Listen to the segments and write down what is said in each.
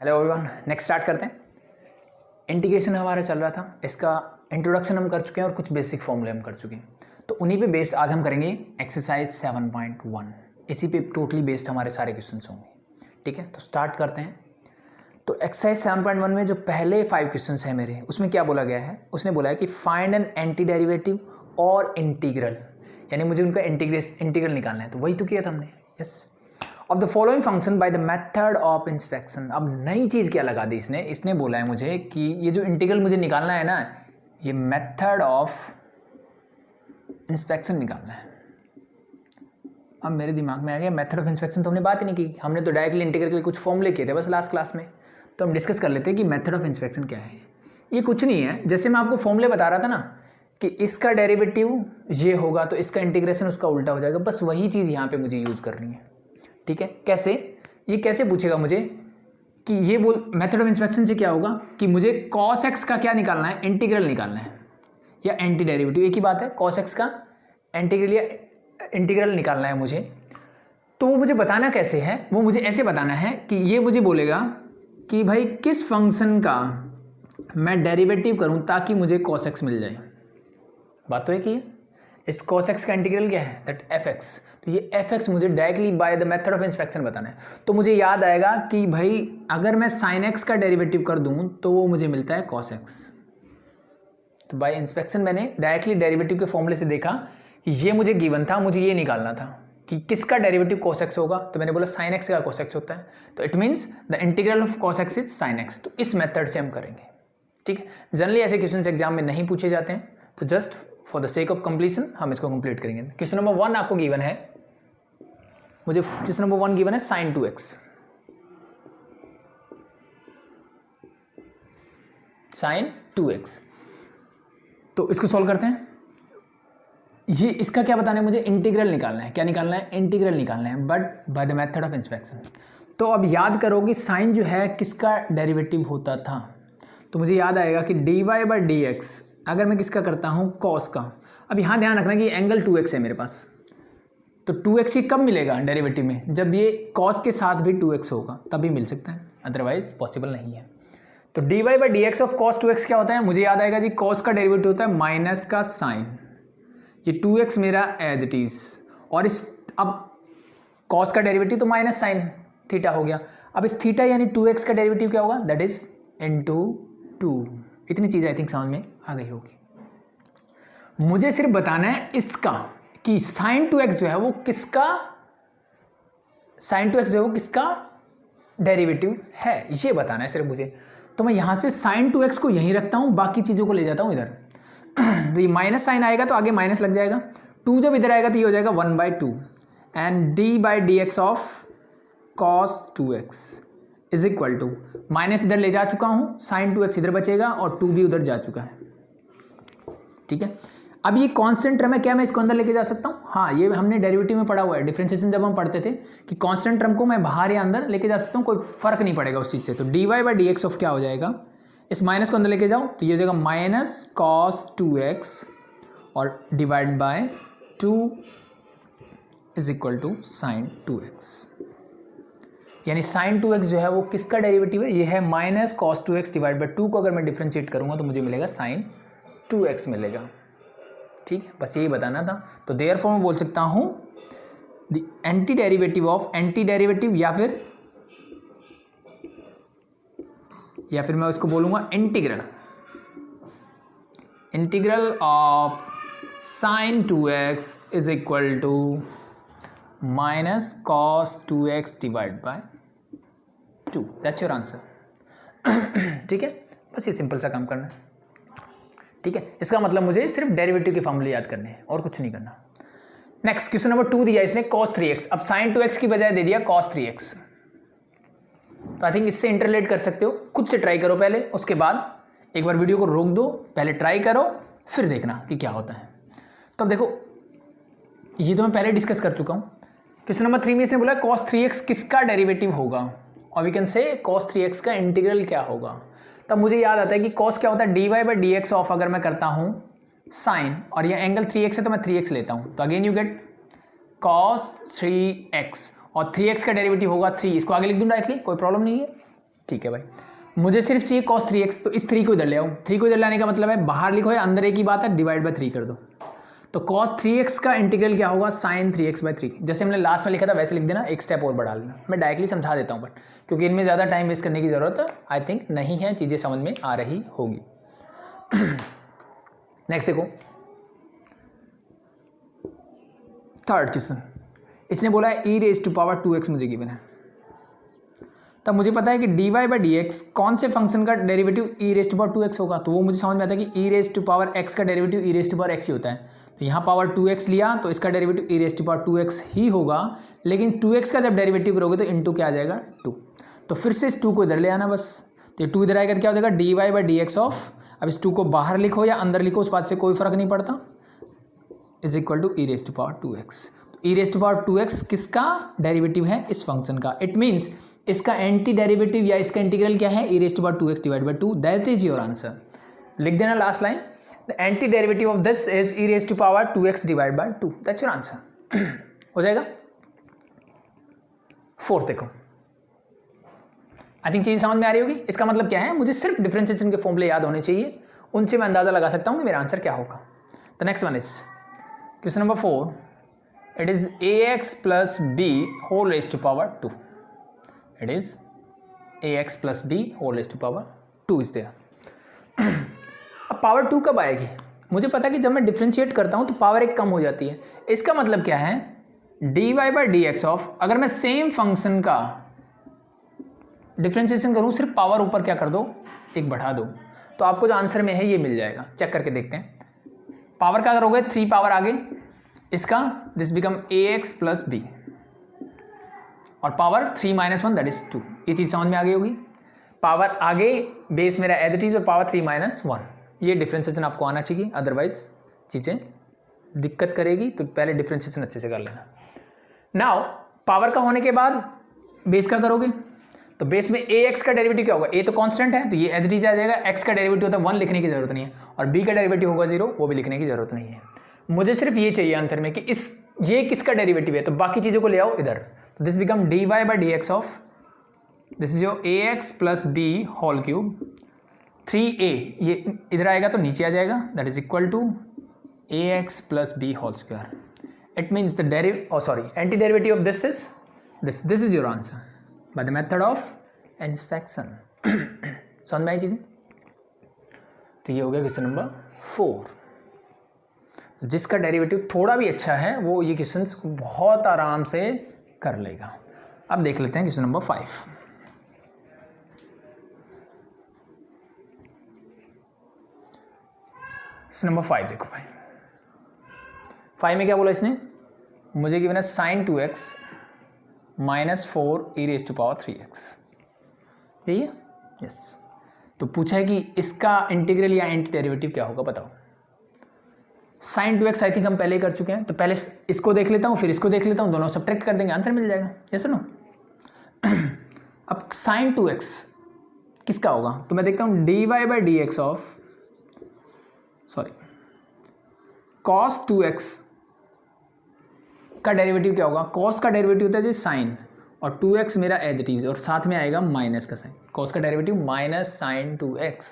Hello everyone, next start करते हैं। Integration हमारा चल रहा था, इसका इंट्रोडक्शन हम कर चुके हैं और कुछ बेसिक फॉर्मूले हम कर चुके हैं। तो उन्हीं पे बेस्ड आज हम करेंगे एक्सरसाइज 7.1। इसी पे टोटली बेस्ड हमारे सारे क्वेश्चंस होंगे। ठीक है, तो स्टार्ट करते हैं। तो एक्सरसाइज 7.1 में जो पहले 5 क्वेश्चंस हैं मेरे, उसमें क्या बोला गया है? उसने बोला है कि फाइंड एन एंटी डेरिवेटिव और इंटीग्रल, यानी मुझे उनका इंटीग्रल निकालना है। तो वही तो किया था हमने। Yes, of the following function by the method of inspection. अब नई चीज़ क्या लगा दी इसने बोला है मुझे कि ये जो इंटीग्रल मुझे निकालना है ना, ये मेथड ऑफ इंस्पेक्शन निकालना है। अब मेरे दिमाग में आ गया मेथड ऑफ इंस्पेक्शन, तो हमने बात ही नहीं की, हमने तो डायरेक्टली इंटीग्रल के लिए कुछ फॉर्मूले किए थे बस लास्ट क्लास में। तो हम डिस्कस कर लेते हैं कि मेथड ऑफ इंस्पेक्शन क्या है। ये कुछ नहीं है, जैसे मैं आपको फॉर्मूले बता रहा था ना कि इसका डेरिवेटिव ये होगा तो इसका इंटीग्रेशन उसका उल्टा हो जाएगा, बस वही चीज़ यहाँ पे मुझे यूज़ करनी है। ठीक है, कैसे? ये कैसे पूछेगा मुझे कि ये बोल मेथड ऑफ इंस्पेक्शन से क्या होगा कि मुझे cos x का क्या निकालना है, इंटीग्रल निकालना है या एंटी डेरिवेटिव, एक ही बात है। cos x का इंटीग्रल या इंटीग्रल निकालना है मुझे। तो वो मुझे बताना कैसे है? वो मुझे ऐसे बताना है कि ये मुझे बोलेगा कि भाई किस फंक्शन का मैं डेरिवेटिव करूं ताकि मुझे cos x मिल जाए। बात तो एक ही है। इस cos x का इंटीग्रल क्या है? That fx। तो ये fx मुझे directly by the method of inspection बताना है। तो मुझे याद आएगा कि भाई अगर मैं sin x का डेरिवेटिव कर दूं तो वो मुझे मिलता है cos x। तो बाय इंस्पेक्शन मैंने डायरेक्टली डेरिवेटिव के फॉर्मूले से देखा कि ये मुझे गिवन था, मुझे ये निकालना था कि किसका डेरिवेटिव cos x होगा। तो मैंने बोला sin x का cos x होता है, तो it means the integral of cos x is sin x। तो इस मेथड से हम करेंगे। ठीक है, जनरली ऐसे क्वेश्चन एग्जाम में नहीं पूछे जाते हैं, तो just for the sake of completion हम इसको कंप्लीट करेंगे। क्वेश्चन नंबर 1 आपको गिवन है, मुझे क्वेश्चन नंबर 1 गिवन है sin 2x। sin 2x, तो इसको सॉल्व करते हैं। ये इसका क्या बताना है मुझे? इंटीग्रल निकालना है। क्या निकालना है? इंटीग्रल निकालना है, but by the method of inspection. तो अब याद करो कि साइन जो है किसका डेरिवेटिव होता था। तो मुझे याद आएगा कि dy बाई डी एक्स अगर मैं किसका करता हूँ, cos का। अब यहाँ ध्यान रखना कि एंगल 2x है मेरे पास, तो 2x ही कब मिलेगा डेरिवेटिव में? जब ये cos के साथ भी 2x होगा तभी मिल सकता है, अदरवाइज पॉसिबल नहीं है। तो dy by d x of cos 2x क्या होता है? मुझे याद आएगा जी, cos का डेरिवेटिव होता है माइनस का साइन, ये 2x मेरा एज इट इज, और इस अब cos का डेरिवेटिव तो माइनस साइन थीटा हो गया। अब इस थीटा यानी 2x का डेरिवेटिव क्या होगा? That is into 2। इतनी चीज़ आई थिंक समझ में आ गई होगी। मुझे सिर्फ बताना है इसका कि sin 2x जो है वो किसका, sin 2x जो है वो किसका डेरिवेटिव है, ये बताना है सिर्फ मुझे। तो मैं यहाँ से sin 2x को यहीं रखता हूँ, बाकी चीज़ों को ले जाता हूँ इधर। तो ये माइनस साइन आएगा तो आगे माइनस लग जाएगा, 2 जब इधर आएगा तो ये हो जाएगा 1/2 and d by d x of cos 2x is equal to, minus इधर ले जा चुका हूँ, sin 2x इधर बचेगा और 2 भी उधर जा चुका है। ठीक है, अब ये कांस्टेंट टर्म है, क्या मैं इसको अंदर लेके जा सकता हूँ? हाँ, ये हमने डेरिवेटिव में पढ़ा हुआ है, डिफरेंशिएशन जब हम पढ़ते थे कि कांस्टेंट टर्म को मैं बाहर या अंदर लेके जा सकता हूँ, कोई फर्क नहीं पड़ेगा उस चीज़ से। तो dy by d x of क्या हो जाएगा, इस माइनस को अंदर लेके जाओ तो ये हो जाएगा माइनस cos 2x और divide by 2 is equal to sin 2x। यानी sin 2x जो है वो किसका डेरिवेटिव है? ये है minus cos 2x divide by 2 को अगर मैं डिफ्रेंशिएट करूँगा तो मुझे मिलेगा sin 2x मिलेगा। ठीक है, बस यही बताना था। तो देयरफॉर मैं बोल सकता हूँ the anti derivative of anti derivative, या फिर मैं उसको बोलूँगा integral of sin 2x is equal to minus cos 2x divide by 2। That's your answer. ठीक है, बस ये सिंपल सा काम करना है। ठीक है, इसका मतलब मुझे सिर्फ डेरिवेटिव के फॉर्मूले याद करने हैं और कुछ नहीं करना। नेक्स्ट क्वेश्चन नंबर 2 दिया इसने cos 3x, अब sin 2x की बजाय दे दिया cos 3x। तो आई थिंक इससे इंटरलेट कर सकते हो, खुद से ट्राई करो पहले, उसके बाद एक बार वीडियो को रोक दो, पहले ट्राई करो फिर देखना कि क्या होता है। तो अब देखो, ये तो मैं पहले डिस्कस कर चुका हूँ। क्वेश्चन नंबर 3 में इसने बोला cos 3x किसका डेरिवेटिव होगा, और वी कैन से cos 3x का इंटीग्रल क्या होगा। तब मुझे याद आता है कि cos क्या होता है, dy by d x of, अगर मैं करता हूँ sin, और ये एंगल 3x है तो मैं 3x लेता हूँ, तो again you get cos 3x, और 3x का डेरिवेटिव होगा 3, इसको आगे लिख दूँ डायरेक्टली, कोई प्रॉब्लम नहीं है। ठीक है भाई, मुझे सिर्फ चाहिए cos 3x, तो इस 3 को इधर ले आओ। 3 को इधर लाने का मतलब है बाहर लिखो या अंदर एक ही बात है, डिवाइड बाय 3 कर दो। तो cos 3x का इंटीग्रल क्या होगा, sin 3x/3। जैसे हमने लास्ट में लिखा था वैसे लिख देना, एक स्टेप और बढ़ा लेना। मैं डायरेक्टली समझा देता हूँ, बट क्योंकि इनमें ज़्यादा टाइम वेस्ट करने की ज़रूरत आई थिंक नहीं है, चीज़ें समझ में आ रही होगी। नेक्स्ट देखो, थर्ड क्वेश्चन। इसने बोला है e⁻²x मुझे गिवन है। तब मुझे पता है कि dy/dx कौन से फंक्शन का डेरिवेटिव e⁻²x होगा, तो वो मुझे समझ में आता है कि e⁻x का डेरिवेटिव e⁻x ही होता है। तो यहाँ पावर 2x लिया तो इसका डेरिवेटिव e⁻² ही होगा, लेकिन 2x का जब डेरिवेटिव करोगे तो इंटू क्या आ जाएगा 2। तो फिर से इस 2 को इधर ले आना बस। तो ये 2 इधर आएगा तो क्या हो जाएगा dy/dx ऑफ, अब इस 2 को बाहर लिखो या अंदर लिखो उस बात से कोई फर्क नहीं पड़ता, is equal to e⁻²x। e⁻² किसका डेरिवेटिव है, इस फंक्शन का। इट मीन्स इसका एंटी डेरिवेटिव या इसका इंटीग्रल क्या है, e⁻² divide by 2। That is your answer. लिख देना last line, the anti derivative of this is e⁻² divide by 2। That's your answer. हो जाएगा। फोर्थ देखो, आई थिंक चीज़ समझ में आ रही होगी। इसका मतलब क्या है, मुझे सिर्फ डिफरेंशिएशन के फॉर्मूले याद होने चाहिए, उनसे मैं अंदाजा लगा सकता हूँ कि मेरा आंसर क्या होगा। The next one is question number 4। It is ax + b whole raised to power 2। It is ax + b whole raised to power 2 is there. अब पावर 2 कब आएगी, मुझे पता है कि जब मैं डिफ्रेंशिएट करता हूँ तो पावर 1 कम हो जाती है। इसका मतलब क्या है, dy/dx ऑफ, अगर मैं सेम फंक्शन का डिफ्रेंशिएशन करूँ, सिर्फ पावर ऊपर क्या कर दो, 1 बढ़ा दो, तो आपको जो आंसर में है ये मिल जाएगा। चेक करके देखते हैं। पावर क्या करोगे, 3 पावर आगे इसका, दिस बिकम ax + b और पावर 3 - 1 दैट इज 2। ये चीज़ समझ में आ गई होगी। पावर आगे, बेस मेरा एज इट इज और पावर 3 - 1, ये डिफ्रेंशिएशन आपको आना चाहिए, अदरवाइज चीज़ें दिक्कत करेगी। तो पहले डिफ्रेंशिएशन अच्छे से कर लेना। नाउ पावर का होने के बाद बेस का करोगे, तो बेस में ax का डेरिवेटिव क्या होगा, a तो कांस्टेंट है तो ये एज इट इज आ जाएगा। x का डेरिवेटिव होता है 1, लिखने की जरूरत नहीं है, और b का डेरिवेटिव होगा 0, वो भी लिखने की जरूरत नहीं है। मुझे सिर्फ ये चाहिए आंसर में कि ये किसका डेरिवेटिव है, तो बाकी चीज़ों को ले आओ इधर। तो this become dy/dx of, this is your ax + b whole cube 3a, ये इधर आएगा तो नीचे आ जाएगा, that is equal to ax + b whole square. It means the anti derivative of this is this is your answer by the method of inspection. समझ में आई चीज़ें। तो ये हो गया क्वेश्चन नंबर 4। जिसका डेरिवेटिव थोड़ा भी अच्छा है वो ये क्वेश्चन बहुत आराम से कर लेगा। अब देख लेते हैं क्वेश्चन नंबर 5। क्वेश्चन नंबर 5 देखो भाई, 5 में क्या बोला इसने, मुझे गिवन है sin 2x - 4 e⁻3x। यही है, यस। तो पूछा है कि इसका इंटीग्रल या एंटी डेरिवेटिव क्या होगा, बताओ। sin 2x आई थिंक हम पहले ही कर चुके हैं, तो पहले इसको देख लेता हूँ फिर इसको देख लेता हूँ, दोनों सब्ट्रैक्ट कर देंगे, आंसर मिल जाएगा। Yes no. अब sin 2x किसका होगा, तो मैं देखता हूँ dy/dx of, sorry, cos 2x का डेरिवेटिव क्या होगा। cos का डेरिवेटिव होता है जी साइन, और 2x मेरा एज इट इज, और साथ में आएगा माइनस का साइन। cos का डेरिवेटिव -sin 2x।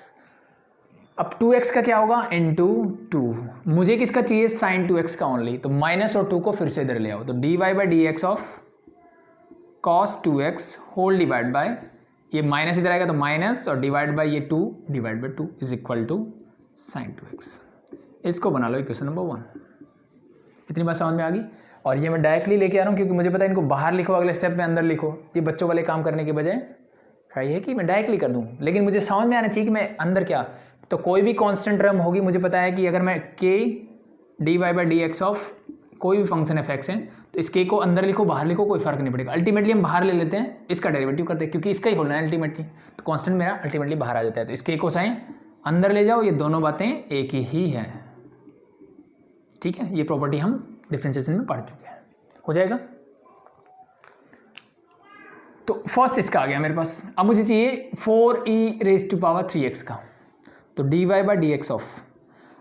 अब 2x का क्या होगा, इंटू 2। मुझे किसका चाहिए, sin 2x का ओनली, तो माइनस और 2 को फिर से इधर ले आओ। तो dy/dx of cos 2x whole divide by, ये माइनस इधर आएगा तो माइनस, और डिवाइड बाय ये 2 divide by 2 is equal to sin 2x। इसको बना लो क्वेश्चन नंबर 1। इतनी बात समझ में आ गई। और ये मैं डायरेक्टली लेके आ रहा हूँ क्योंकि मुझे पता है इनको बाहर लिखो, अगले स्टेप में अंदर लिखो, ये बच्चों वाले काम करने के बजाय ट्राई है कि मैं डायरेक्टली कर दूँ, लेकिन मुझे समझ में आना चाहिए कि मैं अंदर क्या, तो कोई भी कांस्टेंट टर्म होगी, मुझे पता है कि अगर मैं k dy/dx ऑफ कोई भी फंक्शन f(x) है तो इस k को अंदर लिखो बाहर लिखो कोई फर्क नहीं पड़ेगा। अल्टीमेटली हम बाहर ले लेते हैं, इसका डेरिवेटिव करते हैं क्योंकि इसका ही होना है अल्टीमेटली, तो कांस्टेंट मेरा अल्टीमेटली बाहर आ जाता है। तो इस k को चाहे अंदर ले जाओ, ये दोनों बातें एक ही हैं। ठीक है, ये प्रॉपर्टी हम डिफरेंशिएशन में पढ़ चुके हैं। हो जाएगा। तो फर्स्ट इसका आ गया मेरे पास। अब मुझे चाहिए 4e⁻3x का, तो dy/dx ऑफ,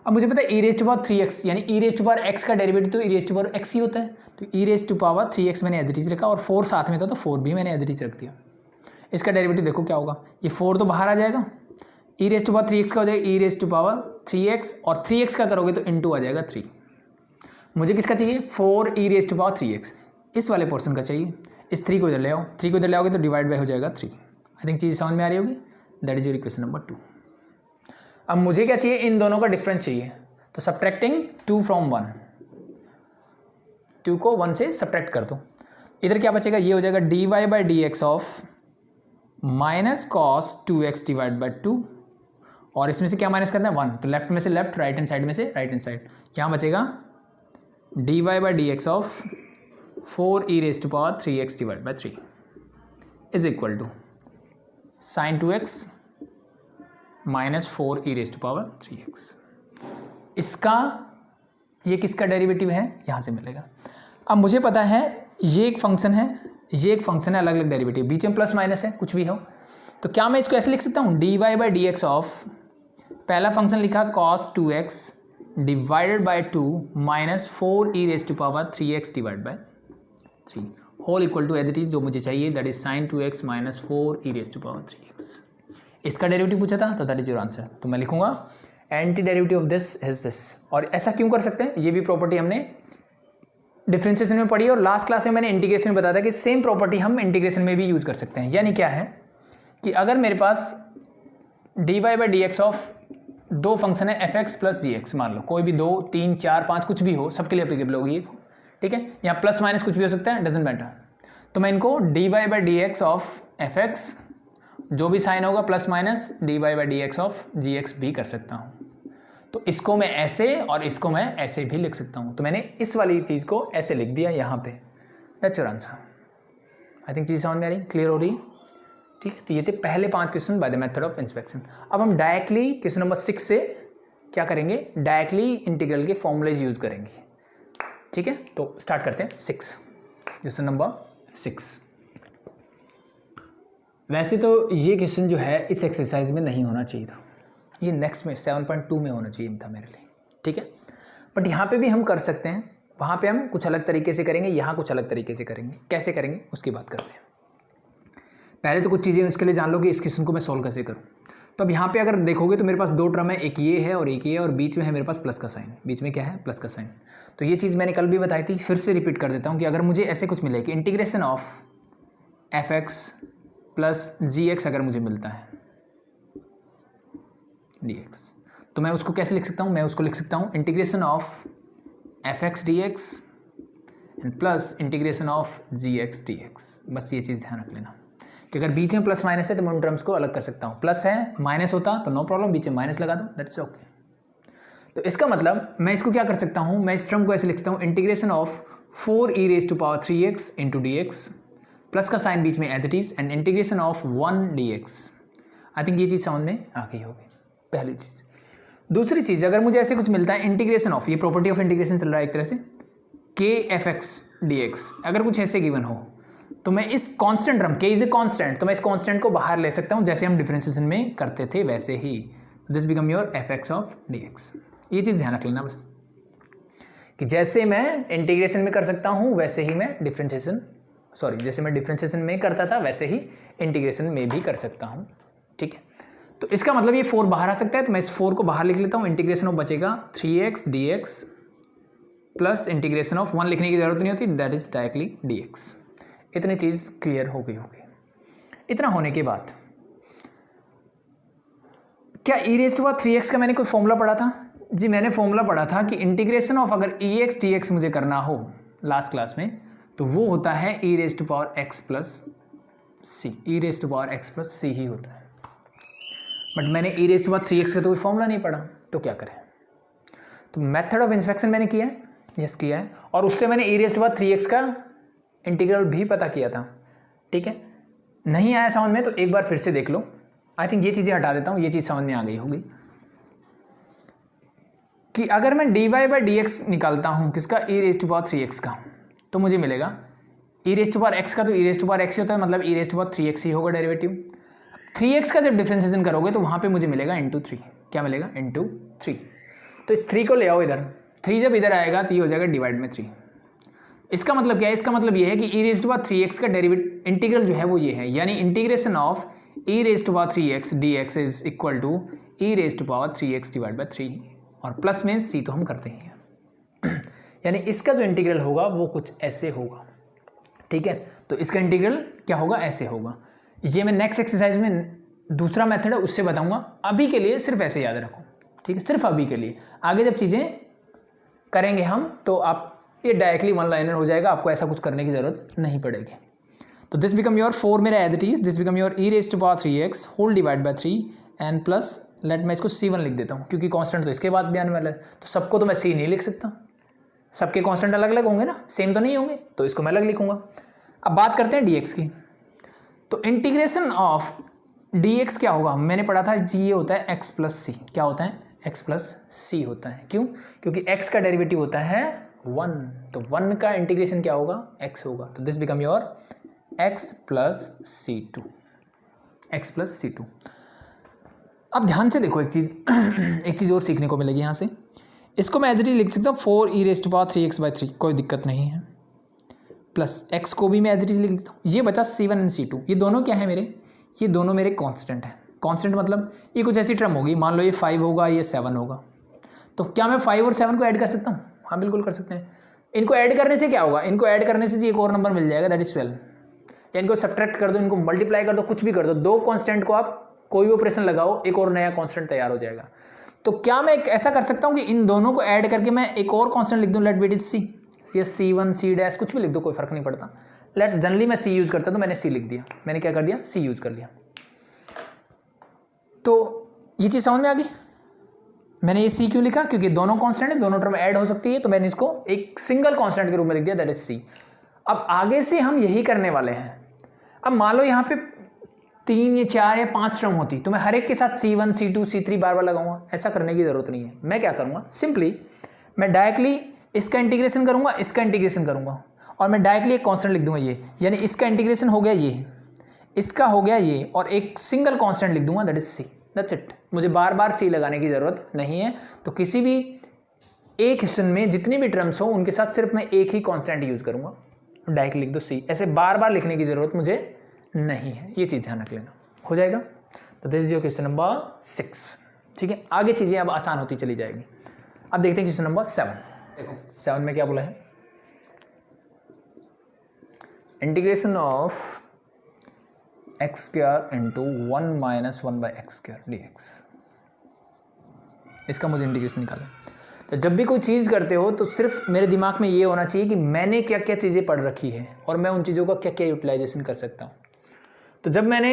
अब मुझे पता है e⁻3x यानी e⁻x का डेरिवेटिव तो e⁻x ही होता है, तो e⁻3x मैंने एज इट इज रखा, और 4 साथ में था तो 4 भी मैंने एज इट इज रख दिया। इसका डेरिवेटिव देखो क्या होगा, ये 4 तो बाहर आ जाएगा, ई रेस टू पावर 3x का हो जाएगा ई रेस टू पावर 3x, और 3x का करोगे तो इंटू आ जाएगा 3। मुझे किसका चाहिए, 4 e raise to power 3x, इस वाले पोर्शन का चाहिए। इस 3 को इधर ले आओ, 3 को इधर ले आओगे तो डिवाइड बाय हो जाएगा 3। आई थिंक चीज़ समझ में आ रही होगी। That is your equation number 2। अब मुझे क्या चाहिए, इन दोनों का डिफरेंस चाहिए, तो सब्ट्रैक्टिंग 2 फ्रॉम 1, 2 को 1 से सब्ट्रैक्ट कर दो। इधर क्या बचेगा, ये हो जाएगा dy by d x of minus cos 2x divide by 2, और इसमें से क्या माइनस करना है 1, तो लेफ्ट में से लेफ्ट, राइट हैंड साइड में से राइट हैंड साइड, यहाँ बचेगा dy by d x of 4 e raise to power 3x divide by 3 is equal to sine 2x minus 4 e raise to power 3x। इसका ये किसका derivative है, यहाँ से मिलेगा। अब मुझे पता है ये एक फंक्शन है, ये एक फंक्शन है, अलग अलग डेरिवेटिव, बीच में प्लस माइनस है, कुछ भी हो, तो क्या मैं इसको ऐसे लिख सकता हूँ, dy by d x of, पहला फंक्शन लिखा cos 2x divided by 2 minus 4 e raise to power 3x divide by 3 whole equal to as it is जो मुझे चाहिए, that is sine 2x minus 4 e raise to power 3x। इसका derivative पूछा था, तो that is your answer. तो मैं लिखूंगा anti derivative of this is this. और ऐसा क्यों कर सकते हैं, ये भी प्रॉपर्टी हमने डिफरेंशिएशन में पढ़ी, और लास्ट क्लास में मैंने इंटीग्रेशन में बताया था कि सेम प्रॉपर्टी हम इंटीग्रेशन में भी यूज कर सकते हैं। यानी क्या है कि अगर मेरे पास dy by d x of दो फंक्शन है fx प्लस gx, मान लो कोई भी 2 3 4 5 कुछ भी हो, सबके लिए एप्लीकेबल होगी, ठीक है, यहाँ प्लस माइनस कुछ भी हो सकता है, डजेंट मैटर। तो मैं इनको dy by d x of fx, जो भी साइन होगा plus minus dy by d x of gx भी कर सकता हूँ। तो इसको मैं ऐसे और इसको मैं ऐसे भी लिख सकता हूँ, तो मैंने इस वाली चीज़ को ऐसे लिख दिया यहाँ पे। That's your answer. I think चीज़ समझ में आ रही, क्लियर हो रही, ठीक है। तो ये थे पहले 5 question by the method of inspection. अब हम डायरेक्टली क्वेश्चन नंबर 6 से क्या करेंगे, डायरेक्टली इंटीग्रल के फॉर्मूलेज यूज करेंगे, ठीक है। तो स्टार्ट करते हैं 6, क्वेश्चन नंबर 6। वैसे तो ये क्वेश्चन जो है इस एक्सरसाइज में नहीं होना चाहिए था, ये नेक्स्ट में 7.2 में होना चाहिए था मेरे लिए, ठीक है। बट यहाँ पे भी हम कर सकते हैं, वहाँ पे हम कुछ अलग तरीके से करेंगे, यहाँ कुछ अलग तरीके से करेंगे। कैसे करेंगे उसकी बात करते हैं। पहले तो कुछ चीज़ें उसके लिए जान लो कि इस क्वेश्चन को मैं सॉल्व कैसे करूँ। तो अब यहाँ पे अगर देखोगे तो मेरे पास 2 टर्म है, एक ये है और एक ये है, और बीच में है मेरे पास प्लस का साइन। बीच में क्या है, प्लस का साइन। तो ये चीज़ मैंने कल भी बताई थी, फिर से रिपीट कर देता हूँ कि अगर मुझे ऐसे कुछ मिले कि integration of fx plus gx अगर मुझे मिलता है dx, तो मैं उसको कैसे लिख सकता हूँ, मैं उसको लिख सकता हूँ integration of fx dx and plus integration of gx dx। बस ये चीज़ ध्यान रख लेना कि अगर बीच में प्लस माइनस है तो मैं उन टर्म्स को अलग कर सकता हूँ। प्लस है, माइनस होता तो नो प्रॉब्लम, बीच में माइनस लगा दो, दैट्स ओके। तो इसका मतलब मैं इसको क्या कर सकता हूँ, मैं इस टर्म को ऐसे लिख सकता हूँ integration of 4 e raise to power 3x into d x, plus का साइन बीच में as it is, and integration of 1 dx। I think ये चीज़ समझ में आ गई होगी, पहली चीज़। दूसरी चीज़, अगर मुझे ऐसे कुछ मिलता है इंटीग्रेशन ऑफ, ये प्रॉपर्टी ऑफ इंटीग्रेशन चल रहा है एक तरह से, k fx dx, अगर कुछ ऐसे गिवन हो तो मैं इस constant term, k is a constant, तो मैं इस कांस्टेंट को बाहर ले सकता हूँ जैसे हम डिफरेंशिएशन में करते थे वैसे ही। This become your fx of dx। ये चीज़ ध्यान रख लेना बस कि जैसे मैं इंटीग्रेशन में कर सकता हूँ वैसे ही मैं डिफरेंशिएशन, सॉरी जैसे मैं डिफरेंशिएशन में करता था वैसे ही इंटीग्रेशन में भी कर सकता हूँ, ठीक है। तो इसका मतलब ये 4 बाहर आ सकता है, तो मैं इस 4 को बाहर लिख लेता हूँ। इंटीग्रेशन ऑफ बचेगा 3x dx plus integration of 1 लिखने की जरूरत नहीं होती, दैट इज डायरेक्टली dx। इतनी चीज़ क्लियर हो गई होगी। इतना होने के बाद क्या ई रेज़ टू पावर 3x का मैंने कोई फॉर्मूला पढ़ा था? जी मैंने फॉर्मूला पढ़ा था कि इंटीग्रेशन ऑफ अगर ex dx मुझे करना हो लास्ट क्लास में, तो वो होता है e raise to power x plus C. E raise to power x plus C ही होता है। बट मैंने ई रेज़ टू पावर 3x का तो कोई फॉर्मूला नहीं पढ़ा, तो क्या करें? तो मेथड ऑफ इंस्पेक्शन मैंने किया है, यस किया है, और उससे मैंने ई रेज़ टू पावर 3x का इंटीग्रल भी पता किया था, ठीक है। नहीं आया समझ में तो एक बार फिर से देख लो। आई थिंक ये चीज़ें हटा देता हूँ, ये चीज़ समझ में आ गई होगी कि अगर मैं dy बाई डी एक्स निकालता हूँ किसका, ई रेज़ टू पावर 3x का, तो मुझे मिलेगा e raise to power x का, तो e raise to power x ही होता है, मतलब e raise to power 3x ही होगा डेरिवेटिव। 3x का जब डिफरेंशिएशन करोगे तो वहाँ पे मुझे मिलेगा इंटू 3। क्या मिलेगा? इंटू 3। तो इस 3 को ले आओ इधर, 3 जब इधर आएगा तो ये हो जाएगा डिवाइड में 3। इसका मतलब क्या है, इसका मतलब ये है कि e⁻3x का डेरिवेटिव इंटीग्रल जो है वो ये है, यानी integration of e⁻3x dx is equal to e⁻3x divide by 3 और प्लस में c तो हम करते ही हैं यानी इसका जो इंटीग्रल होगा वो कुछ ऐसे होगा, ठीक है। तो इसका इंटीग्रल क्या होगा, ऐसे होगा। ये मैं नेक्स्ट एक्सरसाइज में दूसरा मेथड है उससे बताऊंगा, अभी के लिए सिर्फ ऐसे याद रखो, ठीक है, सिर्फ अभी के लिए। आगे जब चीज़ें करेंगे हम तो आप ये डायरेक्टली वन लाइनर हो जाएगा, आपको ऐसा कुछ करने की ज़रूरत नहीं पड़ेगी। तो दिस बिकम योर 4 मेरा as it is, this become your e⁻3x whole divide by 3 and plus let मैं इसको c1 लिख देता हूँ क्योंकि कांस्टेंट तो इसके बाद भी आने वाला है, तो सबको तो मैं c नहीं लिख सकता, सबके कांस्टेंट अलग अलग होंगे ना, सेम तो नहीं होंगे, तो इसको मैं अलग लिखूंगा। अब बात करते हैं dx की। तो इंटीग्रेशन ऑफ dx क्या होगा, मैंने पढ़ा था जी, ये होता है x प्लस सी। क्या होता है, x प्लस सी होता है। क्यों, क्योंकि x का डेरिवेटिव होता है 1, तो 1 का इंटीग्रेशन क्या होगा, x होगा। तो this become your x plus c2, x plus c2। अब ध्यान से देखो एक चीज़ और सीखने को मिलेगी यहाँ से। इसको मैं एज इट इज लिख सकता हूँ 4e⁻3x/3, कोई दिक्कत नहीं है, प्लस x को भी मैं एज इट इज लिख देता हूँ। ये बचा c1 एंड c2, ये दोनों क्या है मेरे, ये दोनों मेरे कांस्टेंट हैं। कांस्टेंट मतलब ये कुछ ऐसी टर्म होगी, मान लो ये 5 होगा, ये 7 होगा, तो क्या मैं 5 और 7 को ऐड कर सकता हूँ, हाँ बिल्कुल कर सकते हैं। इनको ऐड करने से क्या होगा, इनको ऐड करने से एक और नंबर मिल जाएगा, दैट इज 12, या इनको सब्ट्रैक्ट कर दो, इनको मल्टीप्लाई कर दो, कुछ भी कर दो, दो कांस्टेंट को आप कोई भी ऑपरेशन लगाओ, एक और नया कांस्टेंट तैयार हो जाएगा। तो क्या मैं ऐसा कर सकता हूँ कि इन दोनों को ऐड करके मैं एक और कांस्टेंट लिख दूँ, लेट इट इज सी, या c1 c' कुछ भी लिख दो, कोई फर्क नहीं पड़ता। लेट जनरली मैं c यूज करता तो मैंने c लिख दिया, मैंने क्या कर दिया, c यूज कर लिया। तो ये चीज़ समझ में आ गई। मैंने ये c क्यों लिखा, क्योंकि दोनों कांस्टेंट है, दोनों टर्म ऐड हो सकती है, तो मैंने इसको एक सिंगल कांस्टेंट के रूप में लिख दिया, दैट इज c। अब आगे से हम यही करने वाले हैं। अब मान लो यहाँ पे 3 या 4 या 5 टर्म होती, तो मैं हर एक के साथ c1 c2 c3 बार बार लगाऊंगा, ऐसा करने की जरूरत नहीं है। मैं क्या करूँगा, सिंपली मैं डायरेक्टली इसका इंटीग्रेशन करूँगा, इसका इंटीग्रेशन करूँगा, और मैं डायरेक्टली एक कांस्टेंट लिख दूंगा ये, यानी इसका इंटीग्रेशन हो गया ये, इसका हो गया ये, और एक सिंगल कांस्टेंट लिख दूंगा, that is c, that's it. मुझे बार बार c लगाने की ज़रूरत नहीं है। तो किसी भी एक क्वेश्चन में जितनी भी टर्म्स हो उनके साथ सिर्फ मैं एक ही कांस्टेंट यूज़ करूँगा, डायरेक्ट लिख दो c, ऐसे बार बार लिखने की ज़रूरत मुझे नहीं है, ये चीज़ ध्यान रख लेना, हो जाएगा। तो this is your question number 6, ठीक है। आगे चीज़ें अब आसान होती चली जाएगी। अब देखते हैं क्वेश्चन नंबर 7। देखो 7 में क्या बोला है, integration of x² into 1 minus 1/x² dx, इसका मुझे इंटीग्रेशन निकालना है। तो जब भी कोई चीज़ करते हो तो सिर्फ मेरे दिमाग में ये होना चाहिए कि मैंने क्या क्या चीज़ें पढ़ रखी है और मैं उन चीज़ों का क्या क्या यूटिलाइजेशन कर सकता हूँ। तो जब मैंने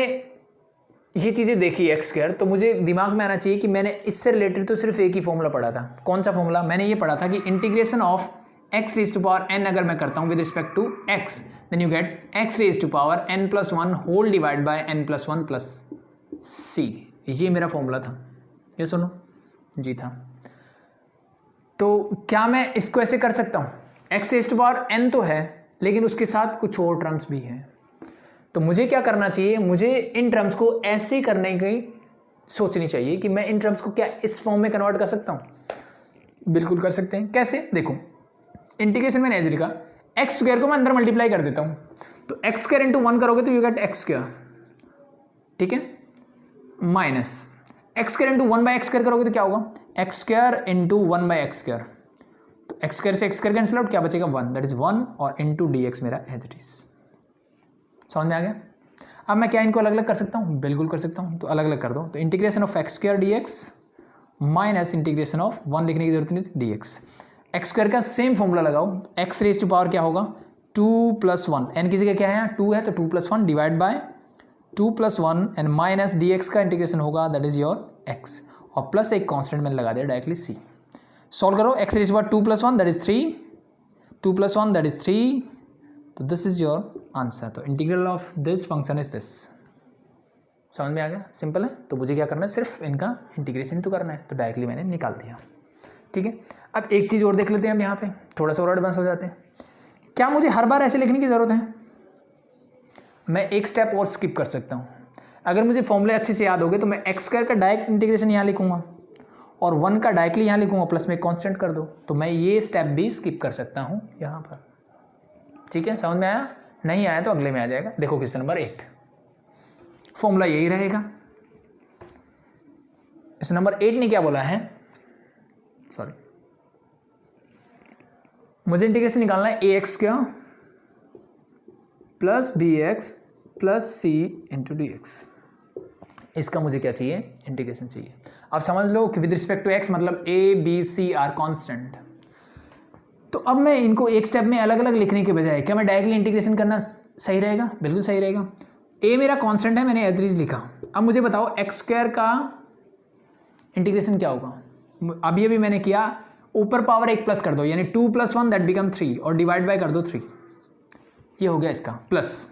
ये चीज़ें देखी x², तो मुझे दिमाग में आना चाहिए कि मैंने इससे रिलेटेड तो सिर्फ एक ही फॉर्मूला पढ़ा था। कौन सा फॉर्मूला, मैंने ये पढ़ा था कि इंटीग्रेशन ऑफ x⁻n अगर मैं करता हूँ with respect to x, then you get x⁻n+1 whole divide by n+1 plus c। ये मेरा फॉर्मूला था, ये सुनो जी था। तो क्या मैं इसको ऐसे कर सकता हूँ, x⁻n तो है लेकिन उसके साथ कुछ और टर्म्स भी हैं, तो मुझे क्या करना चाहिए, मुझे इन टर्म्स को ऐसे करने की सोचनी चाहिए कि मैं इन टर्म्स को क्या इस फॉर्म में कन्वर्ट कर सकता हूँ। बिल्कुल कर सकते हैं। कैसे, देखो इंटीग्रेशन मैंने ऐसे लिखा, x² को मैं अंदर मल्टीप्लाई कर देता हूँ, तो x² इंटू 1 करोगे तो यू गेट x², ठीक है, माइनस x² इंटू 1/x² करोगे तो क्या होगा, x² इंटू 1/x², तो x² से x² कैंसिल आउट, क्या बचेगा 1, दैट इज 1 और इंटू dx मेरा एज इट इज। समझ में आ गया। अब मैं क्या इनको अलग अलग कर सकता हूँ, बिल्कुल कर सकता हूँ, तो अलग अलग कर दो। तो integration of x² dx minus integration of 1 लिखने की जरूरत नहीं dx, x² का सेम फॉर्मूला लगाओ, x रेज टू पावर क्या होगा 2 + 1, n की जगह क्या है 2 है तो 2 + 1 divide by 2 + 1 and minus dx का इंटीग्रेशन होगा दैट इज योर x, और प्लस एक कांस्टेंट मैंने लगा दिया डायरेक्टली c। सॉल्व करो, x raise to power 2 + 1 that is 3, 2 + 1 that is 3, तो दिस इज योर आंसर। तो integral of this function is this. समझ में आ गया, सिंपल है। तो मुझे क्या करना है, सिर्फ इनका इंटीग्रेशन तो करना है, तो डायरेक्टली मैंने निकाल दिया, ठीक है। अब एक चीज़ और देख लेते हैं हम यहाँ पे, थोड़ा सा और एडवांस हो जाते हैं। क्या मुझे हर बार ऐसे लिखने की ज़रूरत है, मैं एक स्टेप और स्किप कर सकता हूँ। अगर मुझे फॉर्मूले अच्छे से याद हो गए तो मैं x² का डायरेक्ट इंटीग्रेशन यहाँ लिखूँगा और 1 का डायरेक्टली यहाँ लिखूँगा, प्लस में कॉन्स्टेंट कर दो, तो मैं ये स्टेप भी स्किप कर सकता हूँ यहाँ पर। ठीक है, समझ में आया? नहीं आया तो अगले में आ जाएगा। देखो क्वेश्चन नंबर 8, फॉर्मूला यही रहेगा। इस नंबर 8 ने क्या बोला है, सॉरी, मुझे इंटीग्रेशन निकालना है ax क्या plus bx plus c into d x. इसका मुझे क्या चाहिए, इंटीग्रेशन चाहिए। अब समझ लो कि विद रिस्पेक्ट टू x मतलब a b c are constant. तो अब मैं इनको एक स्टेप में अलग अलग लिखने के बजाय क्या मैं डायरेक्टली इंटीग्रेशन करना सही रहेगा? बिल्कुल सही रहेगा। a मेरा कांस्टेंट है, मैंने एज इट इज लिखा। अब मुझे बताओ x स्क्वायर का इंटीग्रेशन क्या होगा? अभी अभी मैंने किया, ऊपर पावर 1 प्लस कर दो, यानी 2 + 1 दैट बिकम 3 और डिवाइड बाय कर दो 3, ये हो गया इसका। Plus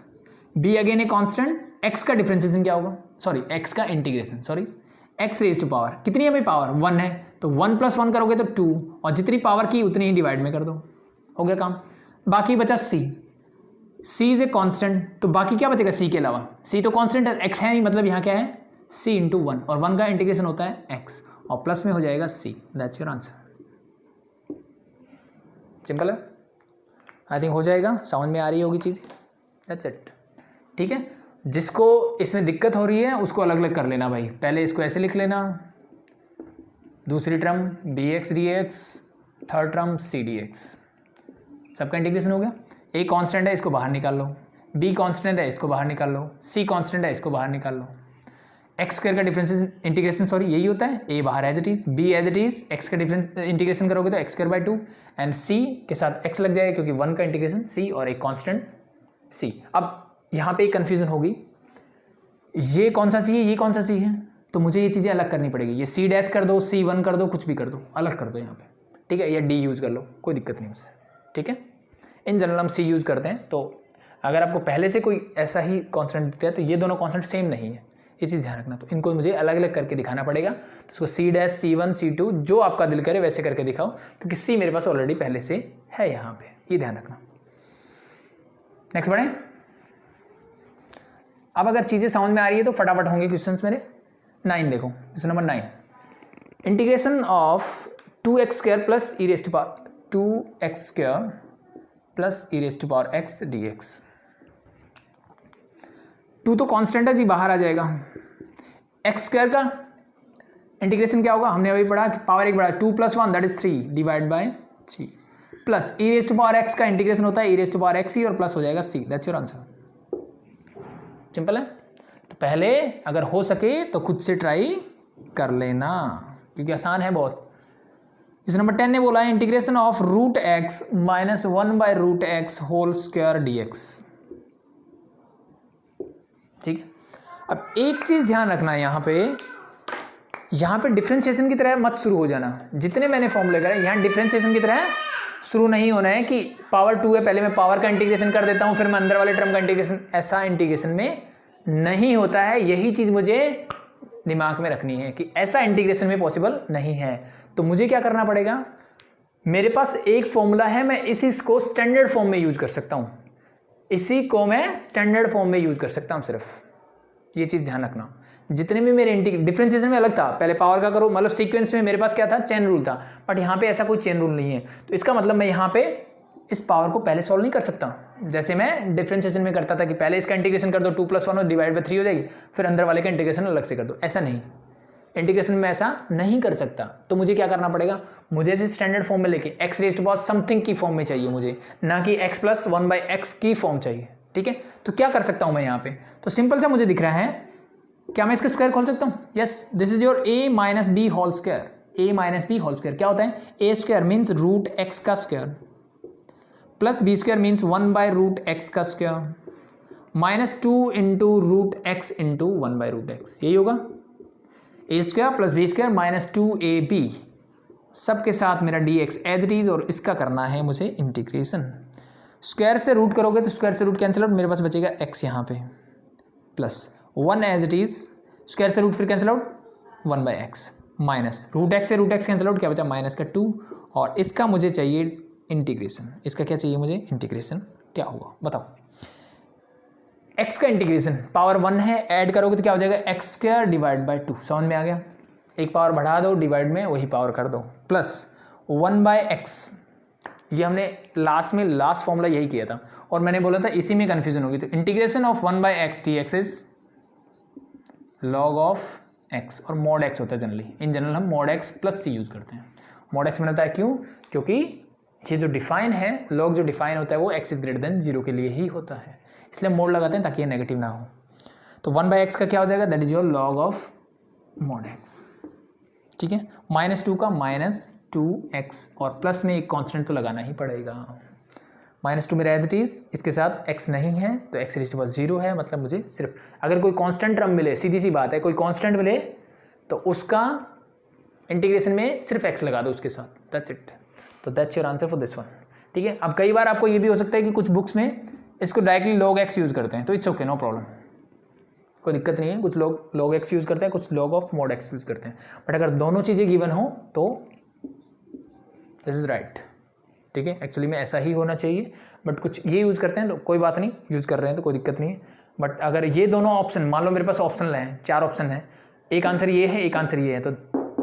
b again a constant, x का डिफरेंशिएशन क्या होगा, सॉरी x का integration, sorry x raise to power कितनी है भाई, पावर 1 है, तो 1 + 1 करोगे तो 2 और जितनी पावर की उतनी ही डिवाइड में कर दो, हो गया काम। बाकी बचा c इज ए कांस्टेंट, तो बाकी क्या बचेगा c के अलावा? c तो कांस्टेंट है, x है नहीं, मतलब यहाँ क्या है c × 1 और 1 का इंटीग्रेशन होता है x और प्लस में हो जाएगा c। That's your answer. Simple है, आई थिंक हो जाएगा, समझ में आ रही होगी चीज़। दैट्स इट, ठीक है। जिसको इसमें दिक्कत हो रही है उसको अलग अलग कर लेना भाई। पहले इसको ऐसे लिख लेना, दूसरी term dx dx, third term c dx, सबका इंटीग्रेशन हो गया। a कांस्टेंट है, इसको बाहर निकाल लो, b कांस्टेंट है, इसको बाहर निकाल लो, c कांस्टेंट है, इसको बाहर निकाल लो। एक्स स्क्वायर का डिफरेंस इंटीग्रेशन, सॉरी यही होता है, a बाहर as it is, b as it is, x का डिफरेंस इंटीग्रेशन करोगे तो x² 2 एंड c के साथ x लग जाएगा क्योंकि 1 का इंटीग्रेशन c और एक कांस्टेंट c। अब यहाँ पे एक कन्फ्यूजन होगी, ये कौन सा c है, ये कौन सा c है, तो मुझे ये चीज़ें अलग करनी पड़ेगी। ये c डैश कर दो, c1 कर दो, कुछ भी कर दो, अलग कर दो यहाँ पे, ठीक है, या d यूज़ कर लो, कोई दिक्कत नहीं उससे, ठीक है। इन जनरल हम c यूज़ करते हैं, तो अगर आपको पहले से कोई ऐसा ही कॉन्स्टेंट दिखता है तो ये दोनों कॉन्स्टेंट सेम नहीं है, ये चीज़ ध्यान रखना। तो इनको मुझे अलग अलग करके दिखाना पड़ेगा, तो इसको c डैश, c1, c2 जो आपका दिल करे वैसे करके दिखाओ, क्योंकि c मेरे पास ऑलरेडी पहले से है यहाँ पे, ये ध्यान रखना। नेक्स्ट बढ़े। अब अगर चीज़ें समझ में आ रही है तो फटाफट होंगे क्वेश्चंस मेरे। 9 देखो, question number 9, integration of 2x² plus e raise to power 2x² plus e raise to power x dx। 2 तो कांस्टेंट है जी, बाहर आ जाएगा। x² का इंटीग्रेशन क्या होगा, हमने अभी पढ़ा कि पावर 1 बढ़ा, 2 + 1 that is 3 divide by 3 plus e raise to power x का इंटीग्रेशन होता है e raise to power x ही और प्लस हो जाएगा c। That's your answer. Simple है। तो पहले अगर हो सके तो खुद से ट्राई कर लेना क्योंकि आसान है बहुत। इस नंबर 10 ने बोला है integration of √x - 1/√x whole square dx। ठीक है, अब एक चीज ध्यान रखना है यहाँ पे डिफरेंशिएशन की तरह मत शुरू हो जाना। जितने मैंने फॉर्मूले करे यहाँ डिफरेंशिएशन की तरह शुरू नहीं होना है कि पावर 2 है, पहले मैं पावर का इंटीग्रेशन कर देता हूँ फिर मैं अंदर वाले टर्म का इंटीग्रेशन, ऐसा इंटीग्रेशन में नहीं होता है। यही चीज़ मुझे दिमाग में रखनी है कि ऐसा इंटीग्रेशन में पॉसिबल नहीं है। तो मुझे क्या करना पड़ेगा, मेरे पास एक फॉर्मूला है, मैं इसी को स्टैंडर्ड फॉर्म में यूज कर सकता हूँ, इसी को मैं स्टैंडर्ड फॉर्म में यूज कर सकता हूँ। सिर्फ ये चीज़ ध्यान रखना। जितने भी मेरे डिफरेंशिएशन में अलग था, पहले पावर का करो, मतलब सीक्वेंस में मेरे पास क्या था, चेन रूल था, बट यहाँ पे ऐसा कोई चेन रूल नहीं है। तो इसका मतलब मैं यहाँ पे इस पावर को पहले सॉल्व नहीं कर सकता जैसे मैं डिफरेंशिएशन में करता था कि पहले इसका इंटीग्रेशन कर दो 2 + 1 और डिवाइड बाय 3 हो जाएगी, फिर अंदर वाले का इंटीग्रेशन अलग से कर दो। ऐसा नहीं, इंटीग्रेशन में ऐसा नहीं कर सकता। तो मुझे क्या करना पड़ेगा, मुझे इसे स्टैंडर्ड फॉर्म में लेके x raise to power something की फॉर्म में चाहिए मुझे, ना कि x + 1/x की फॉर्म चाहिए। ठीक है, तो क्या कर सकता हूँ मैं यहाँ पे, तो सिंपल सा मुझे दिख रहा है, क्या मैं इसका स्क्वायर खोल सकता हूँ? Yes, this is your a - b whole square. a - b whole square क्या होता है, a² मीन्स √x का square plus b² means 1/√x का स्क्वायर माइनस 2 × √x × 1/√x, यही होगा। a² + b² माइनस 2ab सबके साथ मेरा dx एज इट इज, और इसका करना है मुझे इंटीग्रेशन। स्क्वायर से रूट करोगे तो स्क्वायर से रूट कैंसिल आउट, मेरे पास बचेगा x यहाँ पे plus 1 as it is, square से रूट फिर cancel out 1/x minus √x से √x कैंसिल आउट, क्या बचा -2, और इसका मुझे चाहिए इंटीग्रेशन। इसका क्या चाहिए मुझे, इंटीग्रेशन क्या होगा बताओ। x का इंटीग्रेशन पावर 1 है, ऐड करोगे तो क्या हो जाएगा x² डिवाइड बाय 2, समझ में आ गया। एक पावर बढ़ा दो, डिवाइड में वही पावर कर दो, प्लस 1/x ये हमने लास्ट फॉर्मूला यही किया था और मैंने बोला था इसी में कन्फ्यूजन होगी। तो integration of 1/x dx is log of x और mod x होता है जनरली। इन जनरल हम mod x प्लस सी यूज़ करते हैं। mod x बनता है क्यों? क्योंकि ये जो डिफाइन है, log जो डिफाइन होता है वो x इज ग्रेटर देन 0 के लिए ही होता है, इसलिए मोड लगाते हैं ताकि ये नेगेटिव ना हो। तो 1/x का क्या हो जाएगा? That is your log of mod x। ठीक है, -2 का -2x और प्लस में एक कांस्टेंट तो लगाना ही पड़ेगा। -2 मेरा एज इट इज, इसके साथ x नहीं है तो x रेज़ टू पावर 0 है, मतलब मुझे सिर्फ अगर कोई कांस्टेंट टर्म मिले, सीधी सी बात है, कोई कांस्टेंट मिले तो उसका इंटीग्रेशन में सिर्फ x लगा दो उसके साथ, दैट्स इट। तो that's your answer for this one. ठीक है, अब कई बार आपको ये भी हो सकता है कि कुछ बुक्स में इसको डायरेक्टली log x यूज़ करते हैं, तो इट्स ओके, नो प्रॉब्लम, कोई दिक्कत नहीं है। कुछ लोग log x यूज़ करते हैं, कुछ log of mod x use करते हैं, बट अगर दोनों चीज़ें गिवन हो तो दिस इज़ राइट। ठीक है, एक्चुअली में ऐसा ही होना चाहिए, बट कुछ ये यूज़ करते हैं तो कोई बात नहीं, यूज़ कर रहे हैं तो कोई दिक्कत नहीं है। बट अगर ये दोनों ऑप्शन, मान लो मेरे पास ऑप्शन हैं, 4 ऑप्शन हैं, एक आंसर ये है, एक आंसर ये है, तो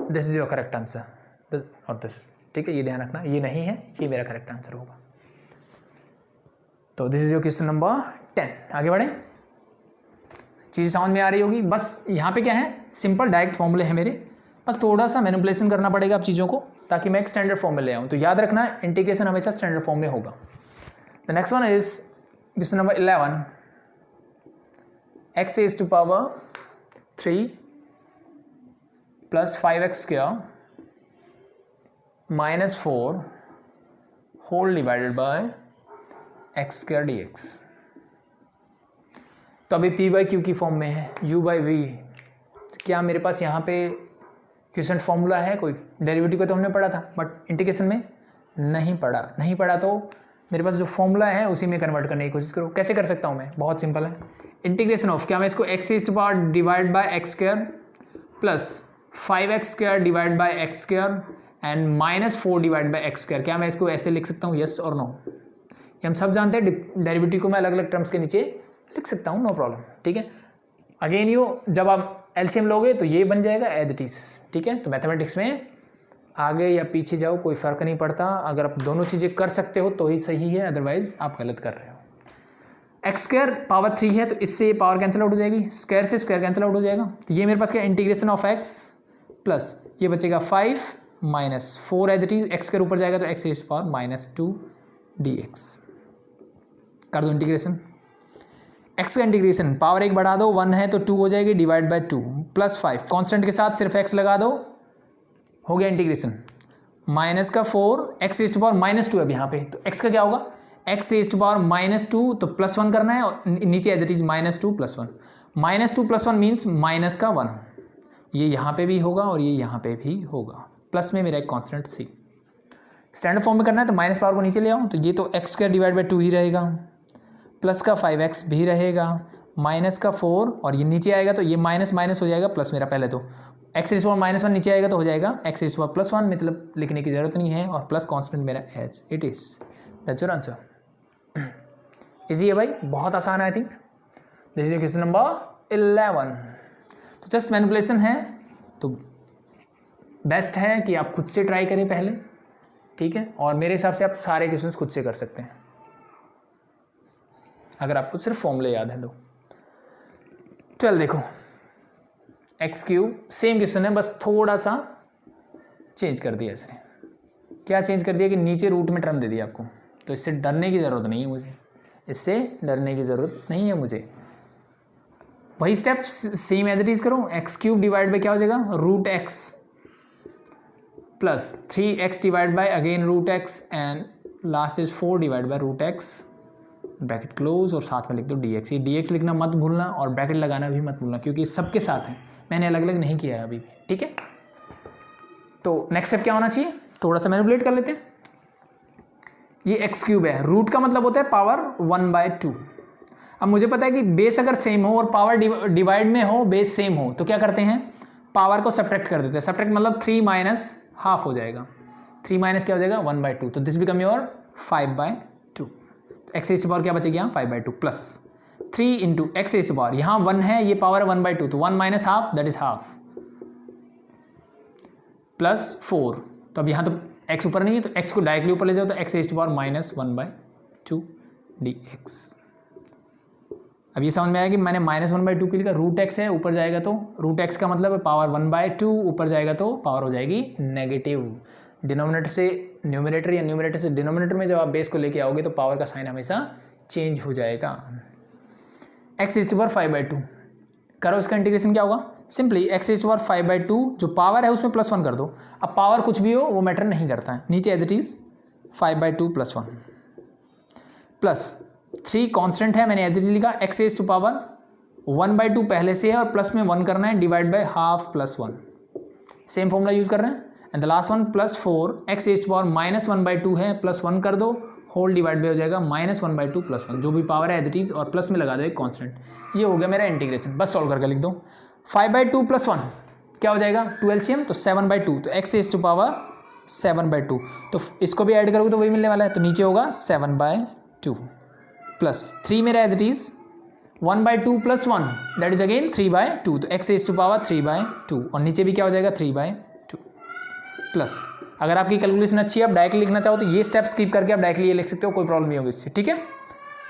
this is your correct answer और दिस। ठीक है, ये ध्यान रखना, ये नहीं है, ये मेरा करेक्ट आंसर होगा। तो this is your question number 10। आगे बढ़े, चीज़ें समझ में आ रही होगी। बस यहाँ पे क्या है, सिंपल डायरेक्ट फॉर्मूले हैं मेरे, बस थोड़ा सा मैनिपुलेशन करना पड़ेगा आप चीज़ों को ताकि मैं एक स्टैंडर्ड फॉर्म में ले आऊँ। तो याद रखना, इंटीग्रेशन हमेशा स्टैंडर्ड फॉर्म में होगा। The next one is question number 11, x raised to power 3 plus 5x square minus 4 whole divided by x square dx। तो अभी p बाई क्यू की फॉर्म में है, u बाई वी। क्या मेरे पास यहाँ पे क्वेश्चन फॉर्मूला है? कोई डेरिवेटिव को तो हमने पढ़ा था, बट इंटीग्रेशन में नहीं पढ़ा तो मेरे पास जो फॉर्मूला है उसी में कन्वर्ट करने की कोशिश करो। कैसे कर सकता हूँ मैं? बहुत सिंपल है, इंटीग्रेशन ऑफ, क्या मैं इसको x raise to power divide by x square plus 5x square divide by x square and -4 divide by x square, क्या मैं इसको ऐसे लिख सकता हूँ? यस और नो? ये हम सब जानते हैं, डेरिवेटिव को मैं अलग अलग टर्म्स के नीचे लिख सकता हूँ, नो प्रॉब्लम। ठीक है, अगेन यू जब आप एलसीएम लोगे तो ये बन जाएगा एज इट इज। ठीक है, तो मैथमेटिक्स में आगे या पीछे जाओ कोई फ़र्क नहीं पड़ता, अगर आप दोनों चीज़ें कर सकते हो तो ही सही है, अदरवाइज आप गलत कर रहे हो। एक्स स्क्वायर पावर 3 है तो इससे ये पावर कैंसिल आउट हो जाएगी, स्क्वायर से स्क्वायर कैंसिल आउट हो जाएगा। तो ये मेरे पास क्या, इंटीग्रेशन ऑफ एक्स प्लस ये बचेगा 5 minus 4 as it is, x square ऊपर जाएगा तो x raise to power -2 dx। कर दो इंटीग्रेशन, एक्स का इंटीग्रेशन, पावर 1 बढ़ा दो, 1 है तो 2 हो जाएगी, डिवाइड बाय 2 प्लस 5, कॉन्स्टेंट के साथ सिर्फ एक्स लगा दो, हो गया इंटीग्रेशन। माइनस का 4, एक्स रेज़ टू पावर -2 अब यहाँ पे, तो एक्स का क्या होगा, एक्स रेज़ टू पावर -2, तो +1 करना है और नीचे as it is -2 + 1, -2 + 1 means minus का 1, ये यहाँ पे भी होगा और ये यहाँ पे भी होगा, प्लस में मेरा एक कॉन्स्टेंट सी। स्टैंडर्ड फॉर्म में करना है तो माइनस पावर को नीचे ले आओ, तो ये तो एक्स स्क्वायर डिवाइड बाई 2 ही रहेगा, प्लस का 5x भी रहेगा, माइनस का 4 और ये नीचे आएगा तो ये माइनस माइनस हो जाएगा प्लस, मेरा पहले तो एक्स रेज़ टू पावर -1 नीचे आएगा तो हो जाएगा एक्स रेज़ टू पावर +1, मतलब लिखने की ज़रूरत नहीं है, और प्लस कांस्टेंट मेरा as it is. That's your answer. Easy है भाई, बहुत आसान है। I think this is question number 11। तो जस्ट मैनिपुलेशन है, तो बेस्ट है कि आप खुद से ट्राई करें पहले। ठीक है, और मेरे हिसाब से आप सारे क्वेश्चंस खुद से कर सकते हैं अगर आपको सिर्फ फॉर्मूले याद है तो। 12 देखो, x³ सेम क्वेश्चन है, बस थोड़ा सा चेंज कर दिया इसने। क्या चेंज कर दिया कि नीचे रूट में टर्म दे दिया आपको, तो इससे डरने की ज़रूरत नहीं है मुझे, इससे डरने की ज़रूरत नहीं है मुझे। वही step same as it is करो, x³ डिवाइड बाई क्या हो जाएगा, √x plus 3x divide by again √x and last is 4 divide by √x, bracket close और साथ में लिख दो dx। ये dx लिखना मत भूलना और ब्रैकेट लगाना भी मत भूलना, क्योंकि सबके साथ है, मैंने अलग अलग नहीं किया है अभी भी। ठीक है, तो नेक्स्ट स्टेप क्या होना चाहिए, थोड़ा सा मैनिपुलेट कर लेते हैं। ये x³ है, रूट का मतलब होता है पावर 1/2। अब मुझे पता है कि बेस अगर सेम हो और पावर डिवाइड में हो, बेस सेम हो, तो क्या करते हैं, पावर को सब्ट्रैक्ट कर देते हैं। सब्ट्रैक्ट मतलब 3 माइनस हाफ हो जाएगा, 3 माइनस क्या हो जाएगा 1/2, तो this become your 5/2। X raise to power क्या बचेगी यहाँ 5/2 plus 3 into x raise to power, यहाँ 1 है, ये पावर 1/2, तो 1 minus half that is half, plus 4, तो अब यहाँ तो एक्स ऊपर नहीं है तो एक्स को डायरेक्टली ऊपर ले जाओ तो x raise to power -1/2 dx। अब ये समझ में आया कि मैंने -1/2 के लिए रूट एक्स है, ऊपर जाएगा तो रूट एक्स का मतलब है पावर 1/2, ऊपर जाएगा तो पावर हो जाएगी नेगेटिव। डिनोमिनेटर से न्यूमरेटर या न्यूमरेटर से डिनोमिनेटर में जब आप बेस को लेके आओगे तो पावर का साइन हमेशा चेंज हो जाएगा। एक्स रेज़ टू पावर 5/2 करो, इसका इंटीग्रेशन क्या होगा? Simply x raise to power 5/2 जो पावर है उसमें +1 कर दो। अब पावर कुछ भी हो वो मैटर नहीं करता है, नीचे as it is 5/2 + 1 plus 3 constant है, मैंने एज इट इज लिखा। एक्स रेज़ टू पावर 1/2 पहले से है और प्लस में 1 करना है, divide by half + 1, same formula use कर रहे हैं। And the last one +4 x raise to power -1/2 है, +1 कर दो, होल डिवाइड बाय हो जाएगा -1/2 + 1, जो भी पावर है एज इट इज और प्लस में लगा दो एक कांस्टेंट। ये हो गया मेरा इंटीग्रेशन, बस सॉल्व करके लिख दो। 5/2 + 1 क्या हो जाएगा? 2 LCM तो 7/2, तो एक्स रेज़ टू पावर 7/2, तो इसको भी ऐड करोगे तो वही मिलने वाला है, तो नीचे होगा 7/2 प्लस 3 मेरा as it is 1/2 + 1 that is again 3/2, तो एक्स रेज़ टू पावर 3/2 और नीचे भी क्या हो जाएगा 3/2 प्लस। अगर आपकी कैलकुलेशन अच्छी है, आप डायरेक्टली लिखना चाहो तो ये स्टेप स्किप करके आप डायरेक्टली ये लिख सकते हो, कोई प्रॉब्लम नहीं होगी इससे, ठीक है।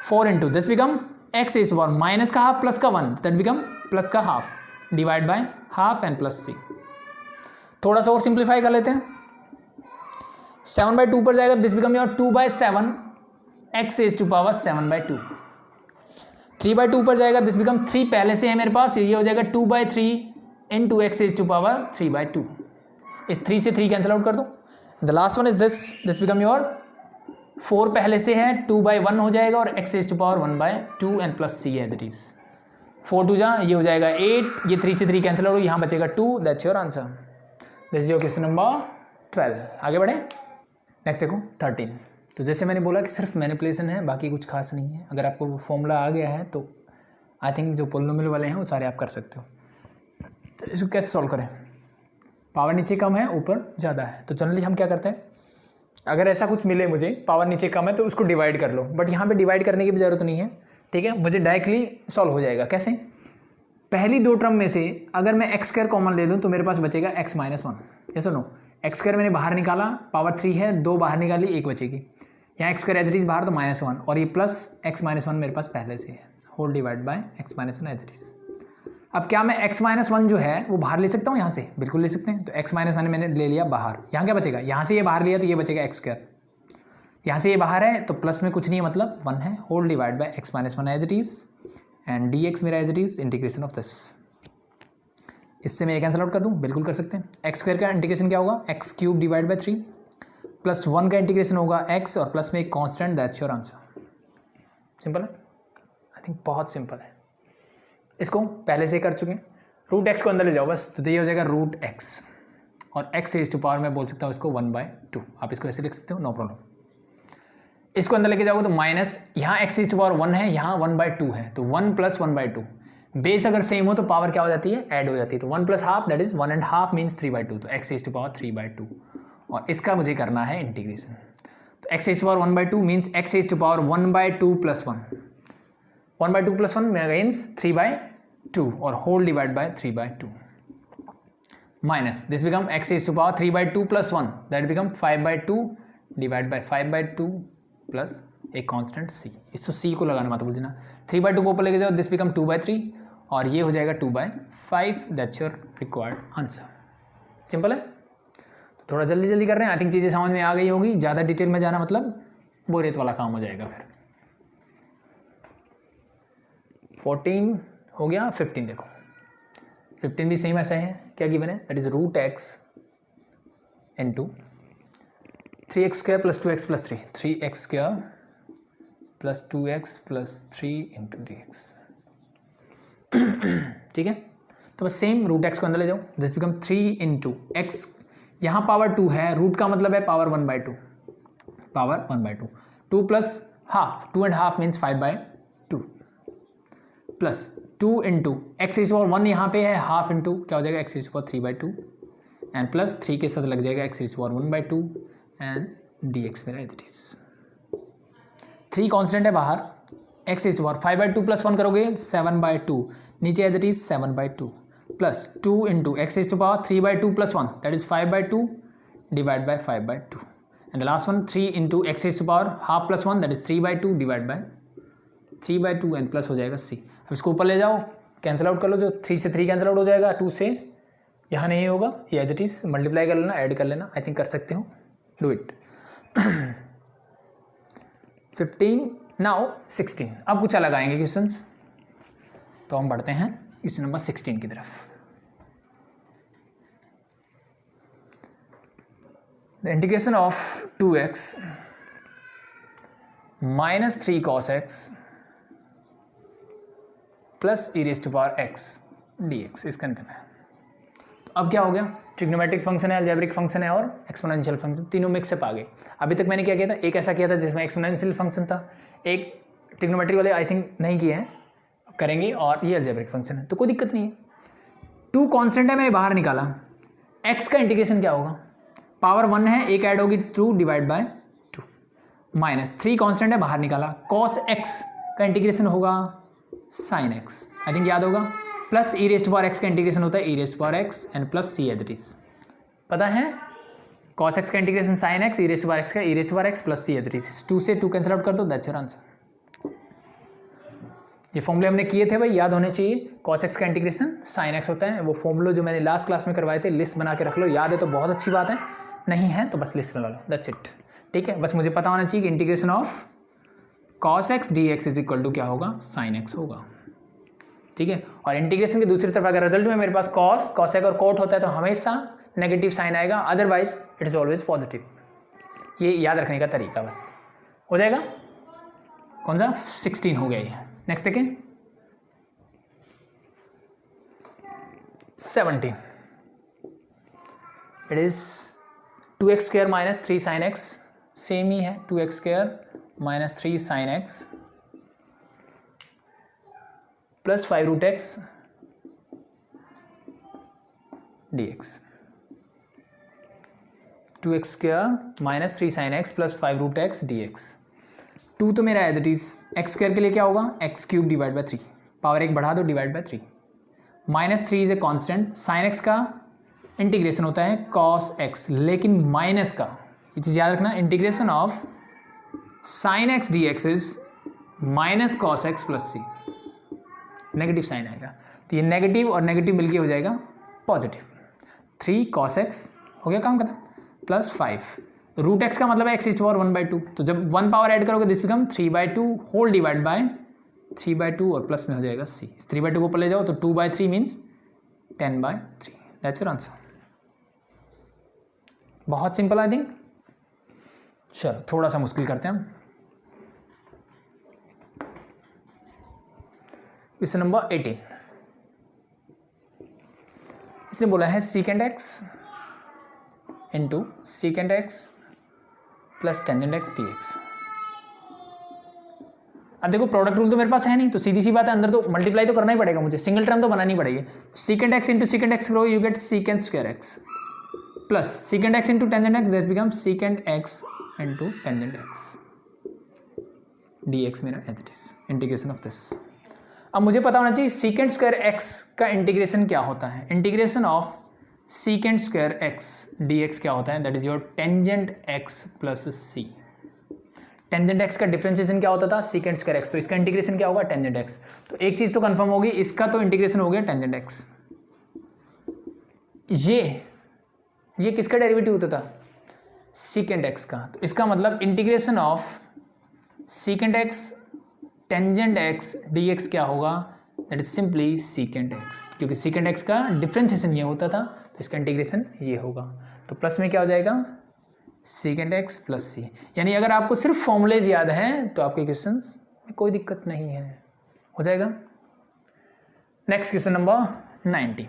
4 × this become x raise to power minus का हाफ प्लस का 1 दैट बिकम प्लस का half divide by half and plus c। थोड़ा सा और सिंप्लीफाई कर लेते हैं। 7/2 पर जाएगा, this become your 2/7 x raise to power 7/2। 3/2 पर जाएगा, दिस बिकम 3 पहले से है मेरे पास, ये हो जाएगा 2/3 × एक्स रेज़ टू पावर 3/2। इस 3 से 3 कैंसिल आउट कर दो। The last one is this become your 4 पहले से है, 2/1 हो जाएगा और x raise to power 1/2 and plus c है दैट इज 4 2 जा, ये हो जाएगा 8, ये 3 से 3 कैंसिल आउट, यहाँ बचेगा 2, that's your answer. This is your question number 12। आगे बढ़े, नेक्स्ट देखो 13। तो जैसे मैंने बोला कि सिर्फ मैनिपुलेशन है, बाकी कुछ खास नहीं है। अगर आपको वो फॉर्मूला आ गया है तो आई थिंक जो पोलिनोमियल वाले हैं वो सारे आप कर सकते हो। तो इसको कैसे सॉल्व करें? पावर नीचे कम है, ऊपर ज़्यादा है, तो जनरली हम क्या करते हैं, अगर ऐसा कुछ मिले मुझे पावर नीचे कम है तो उसको डिवाइड कर लो, बट यहाँ पे डिवाइड करने की भी ज़रूरत नहीं है, ठीक है। मुझे डायरेक्टली सॉल्व हो जाएगा। कैसे? पहली 2 टर्म में से अगर मैं x² कॉमन ले लूँ तो मेरे पास बचेगा x - 1। ये सुनो, x² मैंने बाहर निकाला, पावर 3 है, 2 बाहर निकाली, 1 बचेगी। यहाँ x² एज इट इज बाहर तो -1 और ये प्लस x - 1 मेरे पास पहले से है, whole divide by x - 1 as it is. अब क्या मैं x - 1 जो है वो बाहर ले सकता हूँ यहाँ से? बिल्कुल ले सकते हैं। तो x - 1 मैंने ले लिया बाहर, यहाँ क्या बचेगा? यहाँ से ये बाहर लिया तो ये बचेगा x², यहाँ से ये बाहर है तो प्लस में कुछ नहीं है, मतलब 1 है, whole divide by x - 1 as it is and dx मेरा as it is integration of this. इससे मैं ये कैंसिल आउट कर दूँ? बिल्कुल कर सकते हैं। x² का इंटीग्रेशन क्या होगा? x³ डिवाइड बाय 3 प्लस 1 का इंटीग्रेशन होगा x और प्लस में एक constant, that's your answer. Simple है, आई थिंक बहुत सिंपल है। इसको पहले से कर चुके हैं। रूट एक्स को अंदर ले जाओ बस, तो ये हो जाएगा रूट एक्स और एक्स रेज़ टू पावर मैं बोल सकता हूँ इसको 1/2। आप इसको ऐसे लिख सकते हो, नो प्रॉब्लम। इसको अंदर लेके जाओगे तो माइनस, यहाँ एक्स रेज़ टू पावर 1 है, यहाँ 1/2 है, तो 1 + 1/2। बेस अगर सेम हो तो पावर क्या हो जाती है? ऐड हो जाती है। तो 1 + ½ दैट इज 1.5 मीन्स 3/2, तो एक्स रेज़ टू पावर 3/2 और इसका मुझे करना है इंटीग्रेशन। तो x raise to power 1/2 means x raise to power 1/2 + 1, 1/2 + 1 means 3/2 और whole divide by 3/2 minus this become x raise to power 3/2 + 1 that become 5/2 divide by 5/2 plus एक constant c। इसको c को लगाना मत भूलना। 3/2 को ऊपर लेके जाओ, दिस बिकम 2/3 और ये हो जाएगा 2/5, that's your required answer. Simple है। तो थोड़ा जल्दी जल्दी कर रहे हैं, आई थिंक चीज़ें समझ में आ गई होगी। ज़्यादा डिटेल में जाना मतलब बोरियत वाला काम हो जाएगा। फिर 14 हो गया, 15 देखो, 15 भी सेम ऐसा है। क्या गिवन है? That is root x into 3x² + 2x + 3, 3x² + 2x + 3 × dx। ठीक है, तो बस सेम रूट एक्स को अंदर ले जाओ, दिस बिकम 3 × x, यहाँ पावर 2 है, रूट का मतलब है power 1/2, power 1/2, 2 + ½ 2.5 means 5/2 plus 2 × x raise to power 1 यहाँ पे है, हाफ इंटू क्या हो जाएगा x raise to power 3/2 and plus 3 के साथ लग जाएगा x raise to power 1/2 and dx मेरा इट इज 3 कांस्टेंट है बाहर। x रेज़ टू पावर 5/2 + 1 करोगे 7/2, नीचे as it is 7/2 plus 2 × x raise to power 3/2 + 1 that is 5/2 divide by 5/2 and the last one 3 into x raise to power half plus 1 that is 3/2 divide by 3/2 and plus हो जाएगा c। अब इसको ऊपर ले जाओ, cancel out कर लो, जो 3 से 3 कैंसिल आउट हो जाएगा, 2 से यहाँ नहीं होगा, ये एज इट इज मल्टीप्लाई कर लेना, ऐड कर लेना, आई थिंक कर सकते हो, डू इट। 15 नाउ 16। अब कुछ अलग आएंगे क्वेश्चंस, तो हम बढ़ते हैं क्वेश्चन नंबर 16 की तरफ। The integration of 2x minus 3 cos x plus e raise to power x dx इसका निकलना है। तो अब क्या हो गया, ट्रिग्नोमेट्रिक फंक्शन है, अलजेब्रिक फंक्शन है और एक्सपोनेंशियल फंक्शन, तीनों मिक्सअप आ गए। अभी तक मैंने क्या किया था, एक ऐसा किया था जिसमें एक्सपोनेंशियल फंक्शन था, एक ट्रिग्नोमेट्रिक वाले आई थिंक नहीं किए हैं, करेंगे, और ये अलजेब्रिक फंक्शन है, तो कोई दिक्कत नहीं है। 2 कांस्टेंट है, मैंने बाहर निकाला, x का इंटीग्रेशन क्या होगा, पावर 1 है, एक ऐड होगी 2 डिवाइड बाय 2 माइनस 3 कांस्टेंट है, बाहर निकाला, cos x का इंटीग्रेशन होगा sin x, आई थिंक याद होगा, plus e raise to power x का इंटीग्रेशन होता है e raise to power x and plus c as it is, पता है, cos x का integration sin x, e raise to power x का e raise to power x plus c as it is, 2 से 2 cancel out कर दो, that's your answer. ये फॉर्मूले हमने किए थे भाई, याद होने चाहिए, cos x का इंटीग्रेशन sin x होता है, वो फॉर्मूले जो मैंने लास्ट क्लास में करवाए थे, लिस्ट बना के रख लो, याद है तो बहुत अच्छी बात है, नहीं है तो बस लिस्ट बना लो, दैट्स इट, ठीक है। बस मुझे पता होना चाहिए कि integration of cos x dx is equal to क्या होगा, sin x होगा, ठीक है। और इंटीग्रेशन की दूसरी तरफ अगर रिजल्ट में मेरे पास cos, cosec और cot होता है तो हमेशा नेगेटिव साइन आएगा, otherwise it is always positive. ये याद रखने का तरीका बस हो जाएगा। कौन सा 16 हो गया ये। नेक्स्ट देखें 17, it is 2x square minus 3 sin x, same ही है, 2x square minus 3 sin x plus 5 root x dx, 2x square minus 3 sin x plus 5 root x dx। 2 तो मेरा as it is, x square के लिए क्या होगा, x cube divide by 3, power 1 बढ़ा दो, divide by 3, minus 3 is a constant, sine x का integration होता है cos x, लेकिन माइनस का, ये चीज़ याद रखना, integration of sine x dx is minus cos x plus c, negative sine आएगा, तो ये नेगेटिव और नेगेटिव मिलके हो जाएगा पॉजिटिव, 3 cos x हो गया काम खत्म, प्लस 5 रूट x का मतलब है x इज पावर 1/2, तो जब 1 पावर ऐड करोगे this become 3/2 whole divide by 3/2 और प्लस में हो जाएगा c, 3/2 को ऊपर ले जाओ तो 2/3 मीन्स 10/3, दैट्स योर आंसर। बहुत सिंपल आई थिंक। चलो थोड़ा सा मुश्किल करते हैं हम। क्वेश्चन नंबर 18, इसने बोला है सीकेंड x into secant x plus tangent x dx। अब देखो प्रोडक्ट रूल तो मेरे पास है नहीं, तो सीधी सी बात है, अंदर तो मल्टीप्लाई तो करना ही पड़ेगा मुझे, सिंगल टर्म तो बनानी पड़ेगी। Secant x into secant x करो, you get secant square x plus secant x into tangent x, this become secant x into tangent x dx, मेरा as it is integration of this. अब मुझे पता होना चाहिए सीकेंड स्क्वायर एक्स का integration क्या होता है, integration of secant square x dx क्या होता है, that is your tangent x plus C. Tangent x का डिफरेंशिएशन क्या होता था, सीकेंड स्क्वायर एक्स, तो इसका इंटीग्रेशन क्या होगा, टेंजेंट एक्स। तो एक चीज तो कंफर्म होगी, इसका तो इंटीग्रेशन हो गया टेंजेंट एक्स। ये किसका डेरिवेटिव होता था, सीकेंड एक्स का, तो इसका मतलब integration of सीकेंड x tangent x dx क्या होगा, दैट इज सिंपली सीकेंड एक्स, क्योंकि सीकेंड एक्स का डिफरेंशिएशन ये होता था, तो इसका इंटीग्रेशन ये होगा, तो प्लस में क्या हो जाएगा, सीकेंड एक्स प्लस सी। यानी अगर आपको सिर्फ फॉर्मूलेज याद हैं तो आपके क्वेश्चंस में कोई दिक्कत नहीं है, हो जाएगा। Next question number 19,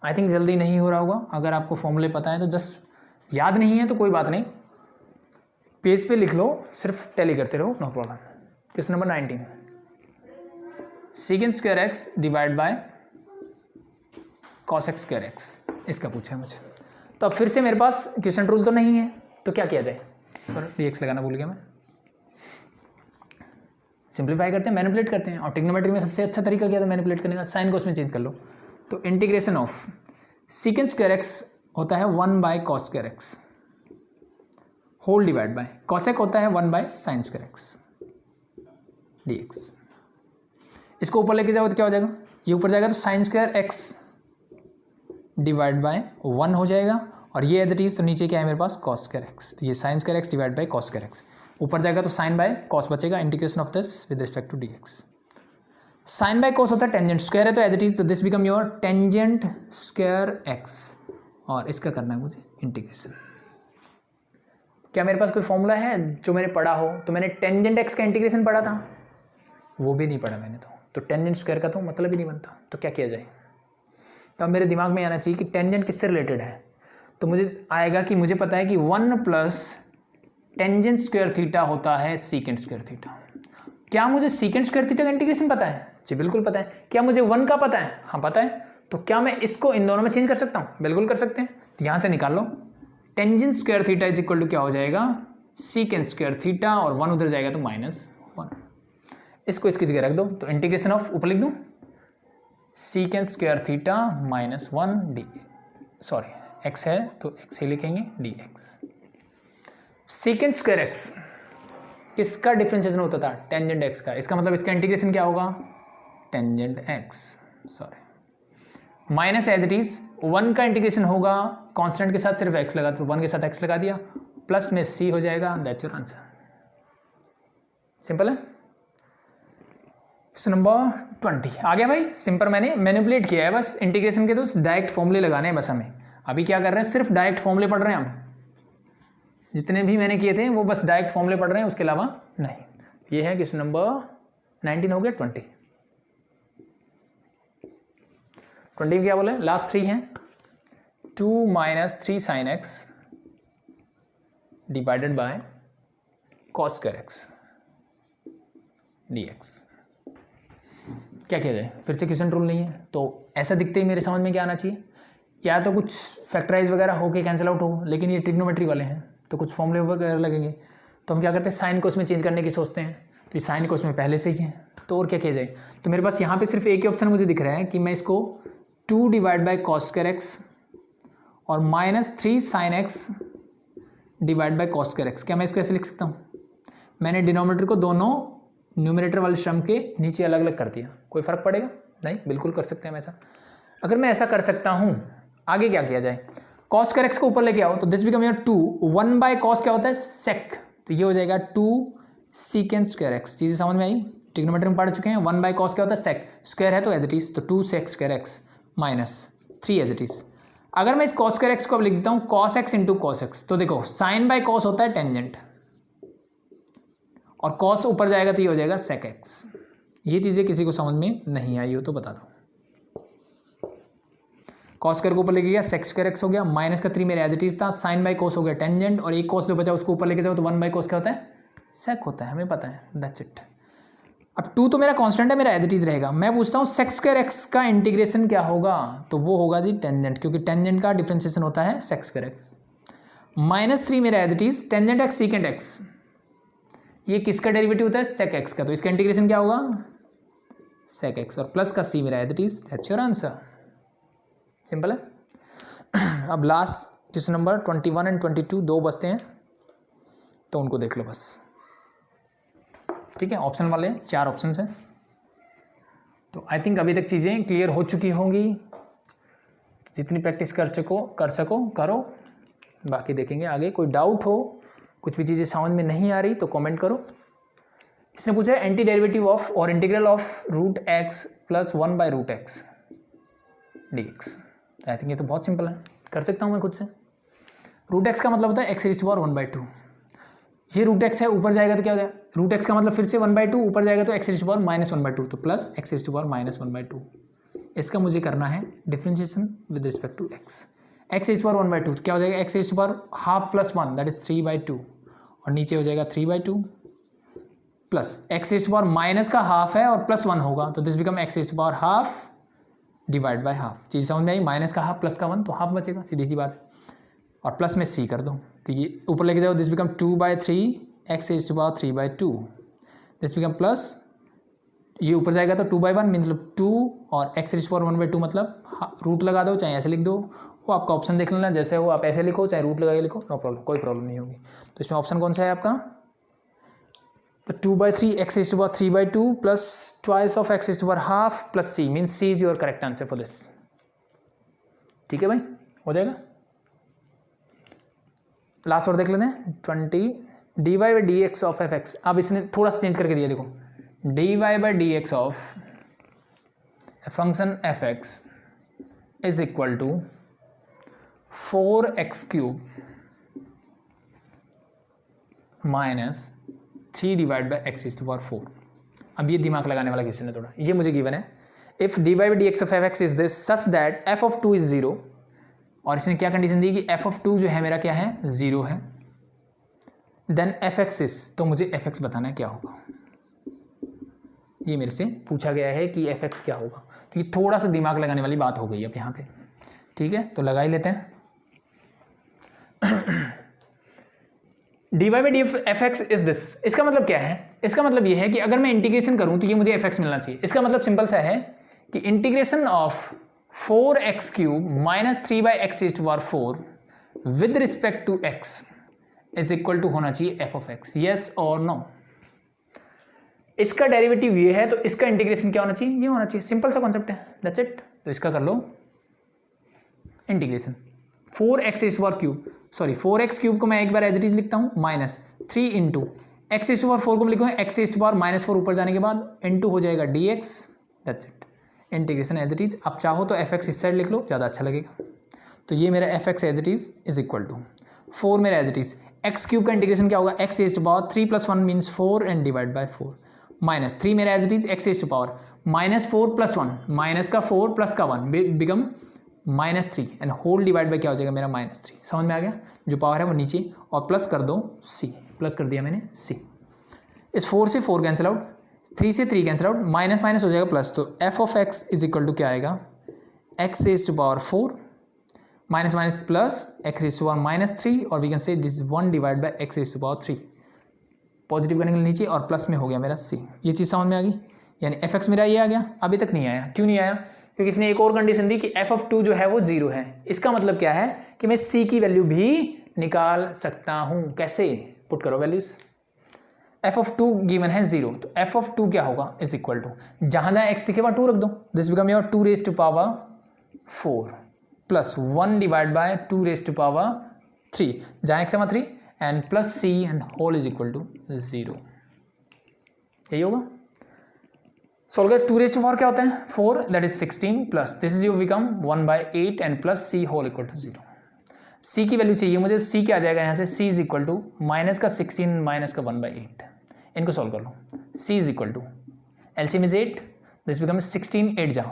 I think जल्दी नहीं हो रहा होगा, अगर आपको फॉर्मूले पता है तो जस्ट, याद नहीं है तो कोई बात नहीं, पेज पे लिख लो, सिर्फ टैली करते रहो, no problem. Question number 19, second square x divide by cos x square x, इसका पूछा है मुझे। तो अब फिर से मेरे पास क्वेश्चन रूल तो नहीं है, तो क्या किया जाए, सॉरी dx लगाना भूल गया मैं, सिंप्लीफाई करते हैं, मैनिपुलेट करते हैं, और ट्रिग्नोमेट्री में सबसे अच्छा तरीका क्या था मैनिपुलेट करने का, साइन को उसमें चेंज कर लो। तो integration of secant square x होता है 1 बाय cos square x whole divide by cosec होता है 1 बाय साइन स्क्वायर एक्स dx। इसको ऊपर लेके जाओ तो क्या हो जाएगा, ये ऊपर जाएगा तो sign square x divide bye 1 हो जाएगा, और ये एज इट इज तो नीचे क्या है मेरे पास कॉस स्क्वायर एक्स, तो ये sine square x divide by cos square x, ऊपर जाएगा तो साइन बाय कॉस बचेगा, integration of this with respect to dx। Sine by cos होता है टेंजेंट स्क्वायर है तो एज इट इज तो this become your tangent square x, और इसका करना है मुझे इंटीग्रेशन। क्या मेरे पास कोई फॉर्मूला है जो मैंने पढ़ा हो, तो मैंने टेंजेंट एक्स का इंटीग्रेशन पढ़ा था, वो भी नहीं पढ़ा मैंने, तो टेंजेंट स्क्वायर का तो मतलब ही नहीं बनता, तो क्या किया जाए। तो अब मेरे दिमाग में आना चाहिए कि टेंजेंट किससे रिलेटेड है, तो मुझे आएगा कि मुझे पता है कि 1 प्लस टेंजेंट स्क्वायर थीटा होता है सीकेंट स्क्वायर थीटा। क्या मुझे सीकेंट स्क्वायर थीटा का इंटीग्रेशन पता है? जी बिल्कुल पता है। क्या मुझे 1 का पता है? हाँ पता है। तो क्या मैं इसको इन दोनों में चेंज कर सकता हूँ? बिल्कुल कर सकते हैं। तो यहाँ से निकाल लो, tangent square theta is equal to क्या हो जाएगा सीकेंट स्क्वायर थीटा, और 1 उधर जाएगा तो -1। इसको इसकी जगह रख दो, तो इंटीग्रेशन ऑफ ऊपर लिख दूँ secant square theta -1 D, sorry x है तो एक्स ही लिखेंगे dx। सीकेंट स्क्वायर एक्स किसका डिफरेंशिएशन होता था? टेंजेंट एक्स का। इसका मतलब इसका इंटीग्रेशन क्या होगा tangent x, sorry minus as it is 1 का इंटीग्रेशन होगा कांस्टेंट के साथ सिर्फ x लगा, तो 1 के साथ x लगा दिया, प्लस में c हो जाएगा, दैट्स योर आंसर। सिंपल है। क्वेश्चन नंबर 20 आ गया भाई, सिंपल मैंने मैनिपुलेट किया है, बस इंटीग्रेशन के तो डायरेक्ट फॉर्मूले लगाने हैं बस हमें। अभी क्या कर रहे हैं, सिर्फ डायरेक्ट फॉर्मूले पढ़ रहे हैं हम, जितने भी मैंने किए थे वो बस डायरेक्ट फॉर्मूले पढ़ रहे हैं, उसके अलावा नहीं। ये है क्वेश्चन नंबर 19 हो गया। 20 क्या बोले, लास्ट 3 हैं 2 - 3 sin x divided by cos square x dx। क्या किया जाए, फिर से क्वेश्चन रूल नहीं है, तो ऐसा दिखते ही मेरे समझ में क्या आना चाहिए, या तो कुछ फैक्टराइज वगैरह होके कैंसिल आउट हो, लेकिन ये ट्रिग्नोमेट्री वाले हैं तो कुछ फॉर्मूले वगैरह लगेंगे, तो हम क्या करते हैं साइन को उसमें चेंज करने की सोचते हैं, तो ये साइन को उसमें पहले से ही है, तो और क्या किया जाए। तो मेरे पास यहाँ पे सिर्फ एक ही ऑप्शन मुझे दिख रहा है कि मैं इसको 2 divide by cos square x और -3 sin x divide by cos square x, क्या मैं इसको ऐसे लिख सकता हूँ? मैंने डिनोमिनेटर को दोनों न्यूमरेटर वाले शर्म के नीचे अलग अलग कर दिया, कोई फर्क पड़ेगा नहीं? बिल्कुल कर सकते हैं ऐसा। अगर मैं ऐसा कर सकता हूँ, आगे क्या किया जाए, कॉस स्क्वायर एक्स को ऊपर लेके आओ, तो दिस बिकम योर 2 1 बाय कॉस क्या होता है सेक, तो ये हो जाएगा 2 सीकेंट स्क्वायर एक्स। चीज़ें समझ में आई, ट्रिग्नोमेट्री में पढ़ चुके हैं। 1 बाय कॉस क्या होता है सेक, स्क्वायर है तो एज इट इज, तो 2 sec square x -3 as it is. अगर मैं इस कॉस स्क्वायर एक्स को अब लिखता हूँ cos x into cos x, तो देखो साइन बाय कॉस होता है टेंजेंट, और कॉस ऊपर जाएगा तो ये हो जाएगा सेक एक्स। ये चीज़ें किसी को समझ में नहीं आई हो तो बता दो। कॉस स्क्वायर को ऊपर लेके गया सेक स्क्वायर एक्स हो गया, -3 मेरे एज इट इज था, साइन बाय कॉस हो गया टेंजेंट, और एक कॉस जो बचा उसको ऊपर लेके जाओ तो 1 बाय कॉस क्या होता है सेक होता है, हमें पता है, दैट्स इट। अब 2 तो मेरा कांस्टेंट है, मेरा एज इट इज रहेगा। मैं पूछता हूँ सेक स्क्वायर एक्स का इंटीग्रेशन क्या होगा, तो वो होगा जी टेंजेंट, क्योंकि टेंजेंट का डिफरेंशिएशन होता है सेक स्क्वायर एक्स। -3 मेरा as it is, tangent x secant x, ये किसका डेरिवेटिव होता है सेक एक्स का, तो इसका इंटीग्रेशन क्या होगा सेक एक्स, और प्लस का सी मेरा as it is, that's your answer. Simple है। अब लास्ट क्वेश्चन नंबर 21 एंड 22 दो बचते हैं, तो उनको देख लो बस, ठीक है। ऑप्शन वाले 4 ऑप्शन हैं, तो आई थिंक अभी तक चीज़ें क्लियर हो चुकी होंगी। जितनी प्रैक्टिस कर सको करो, बाकी देखेंगे आगे। कोई डाउट हो, कुछ भी चीज़ें समझ में नहीं आ रही तो कमेंट करो। इसने पूछा है एंटी डेरिवेटिव ऑफ और integral of √x + 1 by √x dx। I think ये तो बहुत सिंपल है, कर सकता हूँ मैं खुद से। √x का मतलब होता है x⁴1/2, ये √x है, ऊपर जाएगा तो क्या हो गया √x का मतलब फिर से 1/2, ऊपर जाएगा तो x⁻⁻1/2, तो प्लस x⁻⁻1/2। इसका मुझे करना है differentiation with respect to x। x⁻1/2 तो क्या हो जाएगा x⁻½ + 1 दैट इज 3/2, और नीचे हो जाएगा 3/2 प्लस x⁻⁻ का हाफ है और +1 होगा, तो this become x⁻½ divide by half. चीज़ समझ में आई, माइनस का हाफ प्लस का 1, तो हाफ बचेगा, सीधी सी बात है। और प्लस में c कर दो, तो ये ऊपर लेके जाओ, this become 2/3 x⁻³ this become plus, ये ऊपर जाएगा तो 2/1 मतलब 2, और x⁻1/2 मतलब रूट लगा दो, चाहे ऐसे लिख दो, वो आपका ऑप्शन देख लेना, जैसे हो आप ऐसे लिखो चाहे रूट लगा के लिखो, नो प्रॉब्लम, कोई प्रॉब्लम नहीं होगी। तो इसमें ऑप्शन कौन सा है आपका, तो 2/3 x⁻³ plus twice of x⁻½ plus c means c is your correct answer for this. ठीक है भाई, हो जाएगा। लास्ट और देख लेते हैं 20 dy/dx ऑफ fx। अब इसने थोड़ा सा चेंज करके दिया, देखो dy/dx of function fx is equal to 4x³ minus 3/x⁴। अब ये दिमाग लगाने वाला क्वेश्चन है थोड़ा, ये मुझे गिवन है। If dy/dx of fx is this such that f(2) is 0, और इसने क्या कंडीशन दी कि f(2) जो है मेरा क्या है 0 है, देन fx इज, तो मुझे fx बताना है क्या होगा। ये मेरे से पूछा गया है कि fx क्या होगा, तो ये थोड़ा सा दिमाग लगाने वाली बात हो गई अब यहाँ पे। ठीक है, तो लगा ही लेते हैं। dy/df fx इज दिस, इसका मतलब क्या है, इसका मतलब ये है कि अगर मैं इंटीग्रेशन करूं तो ये मुझे fx मिलना चाहिए। इसका मतलब सिंपल सा है कि integration of 4x³ minus 3/x⁴ with respect to x is equal to होना चाहिए f ऑफ x। यस और नो, इसका डेरिवेटिव ये है तो इसका इंटीग्रेशन क्या होना चाहिए, ये होना चाहिए। सिंपल सा कॉन्सेप्ट है, दैट्स इट। तो इसका कर लो इंटीग्रेशन 4x³ को मैं एक बार एज इट इज लिखता हूँ माइनस 3 इंटू x⁴ को मैं लिखूँगा x⁻⁴ ऊपर जाने के बाद इंटू हो जाएगा dx, that's it. Integration as it is. अब चाहो तो fx इस साइड लिख लो, ज़्यादा अच्छा लगेगा। तो ये मेरा fx as it is equal to 4 मेरा एज इट इज, x³ का इंटीग्रेशन क्या होगा x⁻³ + 1 means 4 and divide by 4 minus 3 मेरा as it is x⁻⁻⁻ -4 + 1 minus का 4 प्लस का 1 become -3 and whole divide by क्या हो जाएगा मेरा -3। समझ में आ गया, जो पावर है वो नीचे और प्लस कर दो c, प्लस कर दिया मैंने c। इस 4 से 4 कैंसिल आउट, 3 से 3 कैंसिल आउट, माइनस माइनस हो जाएगा प्लस। तो f of x is equal to क्या आएगा x⁻⁴ minus minus plus x⁻⁻3 और we can say this 1 divide by x⁻3। Positive करने के लिए नीचे और प्लस में हो गया मेरा c। ये चीज़ समझ में आ गई, यानी fx मेरा ये आ गया। अभी तक नहीं आया, क्यों नहीं आया, क्योंकि इसने एक और कंडीशन दी कि f(2) जो है वो 0 है। इसका मतलब क्या है कि मैं c की वैल्यू भी निकाल सकता हूं। कैसे, पुट करो वैल्यूज। f(2) गिवन है 0, तो f(2) क्या होगा इज इक्वल टू, जहां जहां x दिखे वहां 2 रख दो, this become your 2⁴ plus 1 divide by 2⁻3, जहां x 3 and plus c and whole is equal to 0। यही होगा। सोल्व कर 2⁴ क्या होता है 4, that is 16 plus this is you become 1/8 and plus c whole equal to 0। c की वैल्यू चाहिए मुझे, c क्या आ जाएगा यहाँ से, c is equal to minus का 16 माइनस का 1/8। इनको सोल्व कर लो, c is equal to LCM is 8, this become 16 8 जाओ,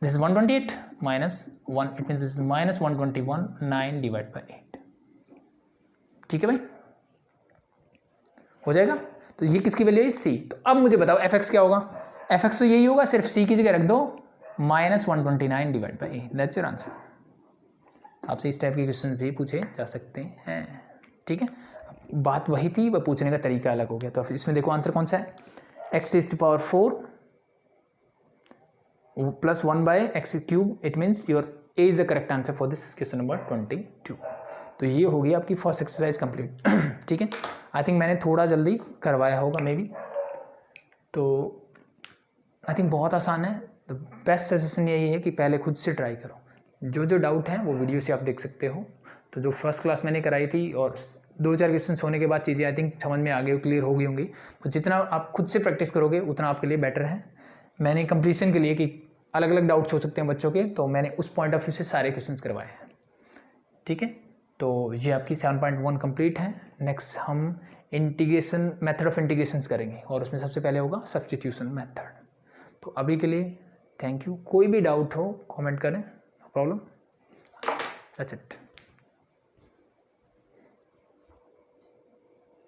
this is 128 minus 1, it means this is -121 9 divide by 8। ठीक है भाई, हो जाएगा। तो ये किसकी वैल्यू है c। तो अब मुझे बताओ fx क्या होगा, fx तो यही होगा, सिर्फ c की जगह रख दो -129 divide by 8, that's your answer. आपसे इस टाइप के क्वेश्चन भी पूछे जा सकते हैं। ठीक है, बात वही थी, वह पूछने का तरीका अलग हो गया। तो इसमें देखो आंसर कौन सा है, x⁻⁴ plus 1/x³, it means your a is the correct answer for this question number 22। तो ये होगी आपकी फर्स्ट एक्सरसाइज कंप्लीट। ठीक है, आई थिंक मैंने थोड़ा जल्दी करवाया होगा मे बी, तो आई थिंक बहुत आसान है। तो बेस्ट सजेशन यही है कि पहले खुद से ट्राई करो, जो जो डाउट हैं वो वीडियो से आप देख सकते हो। तो जो फर्स्ट क्लास मैंने कराई थी और 2-4 क्वेश्चन होने के बाद चीज़ें आई थिंक समझ में आ गई, क्लियर हो गई होंगी। तो जितना आप खुद से प्रैक्टिस करोगे उतना आपके लिए बेटर है। मैंने कंप्लीशन के लिए कि अलग अलग डाउट्स हो सकते हैं बच्चों के, तो मैंने उस पॉइंट ऑफ व्यू से सारे क्वेश्चन करवाए हैं। ठीक है, तो ये आपकी 7.1 कंप्लीट है। नेक्स्ट हम इंटीग्रेशन, मेथड ऑफ इंटीग्रेशंस करेंगे और उसमें सबसे पहले होगा सब्स्टिट्यूशन मेथड। तो अभी के लिए थैंक यू। कोई भी डाउट हो कमेंट करें, नो प्रॉब्लम, दैट्स इट।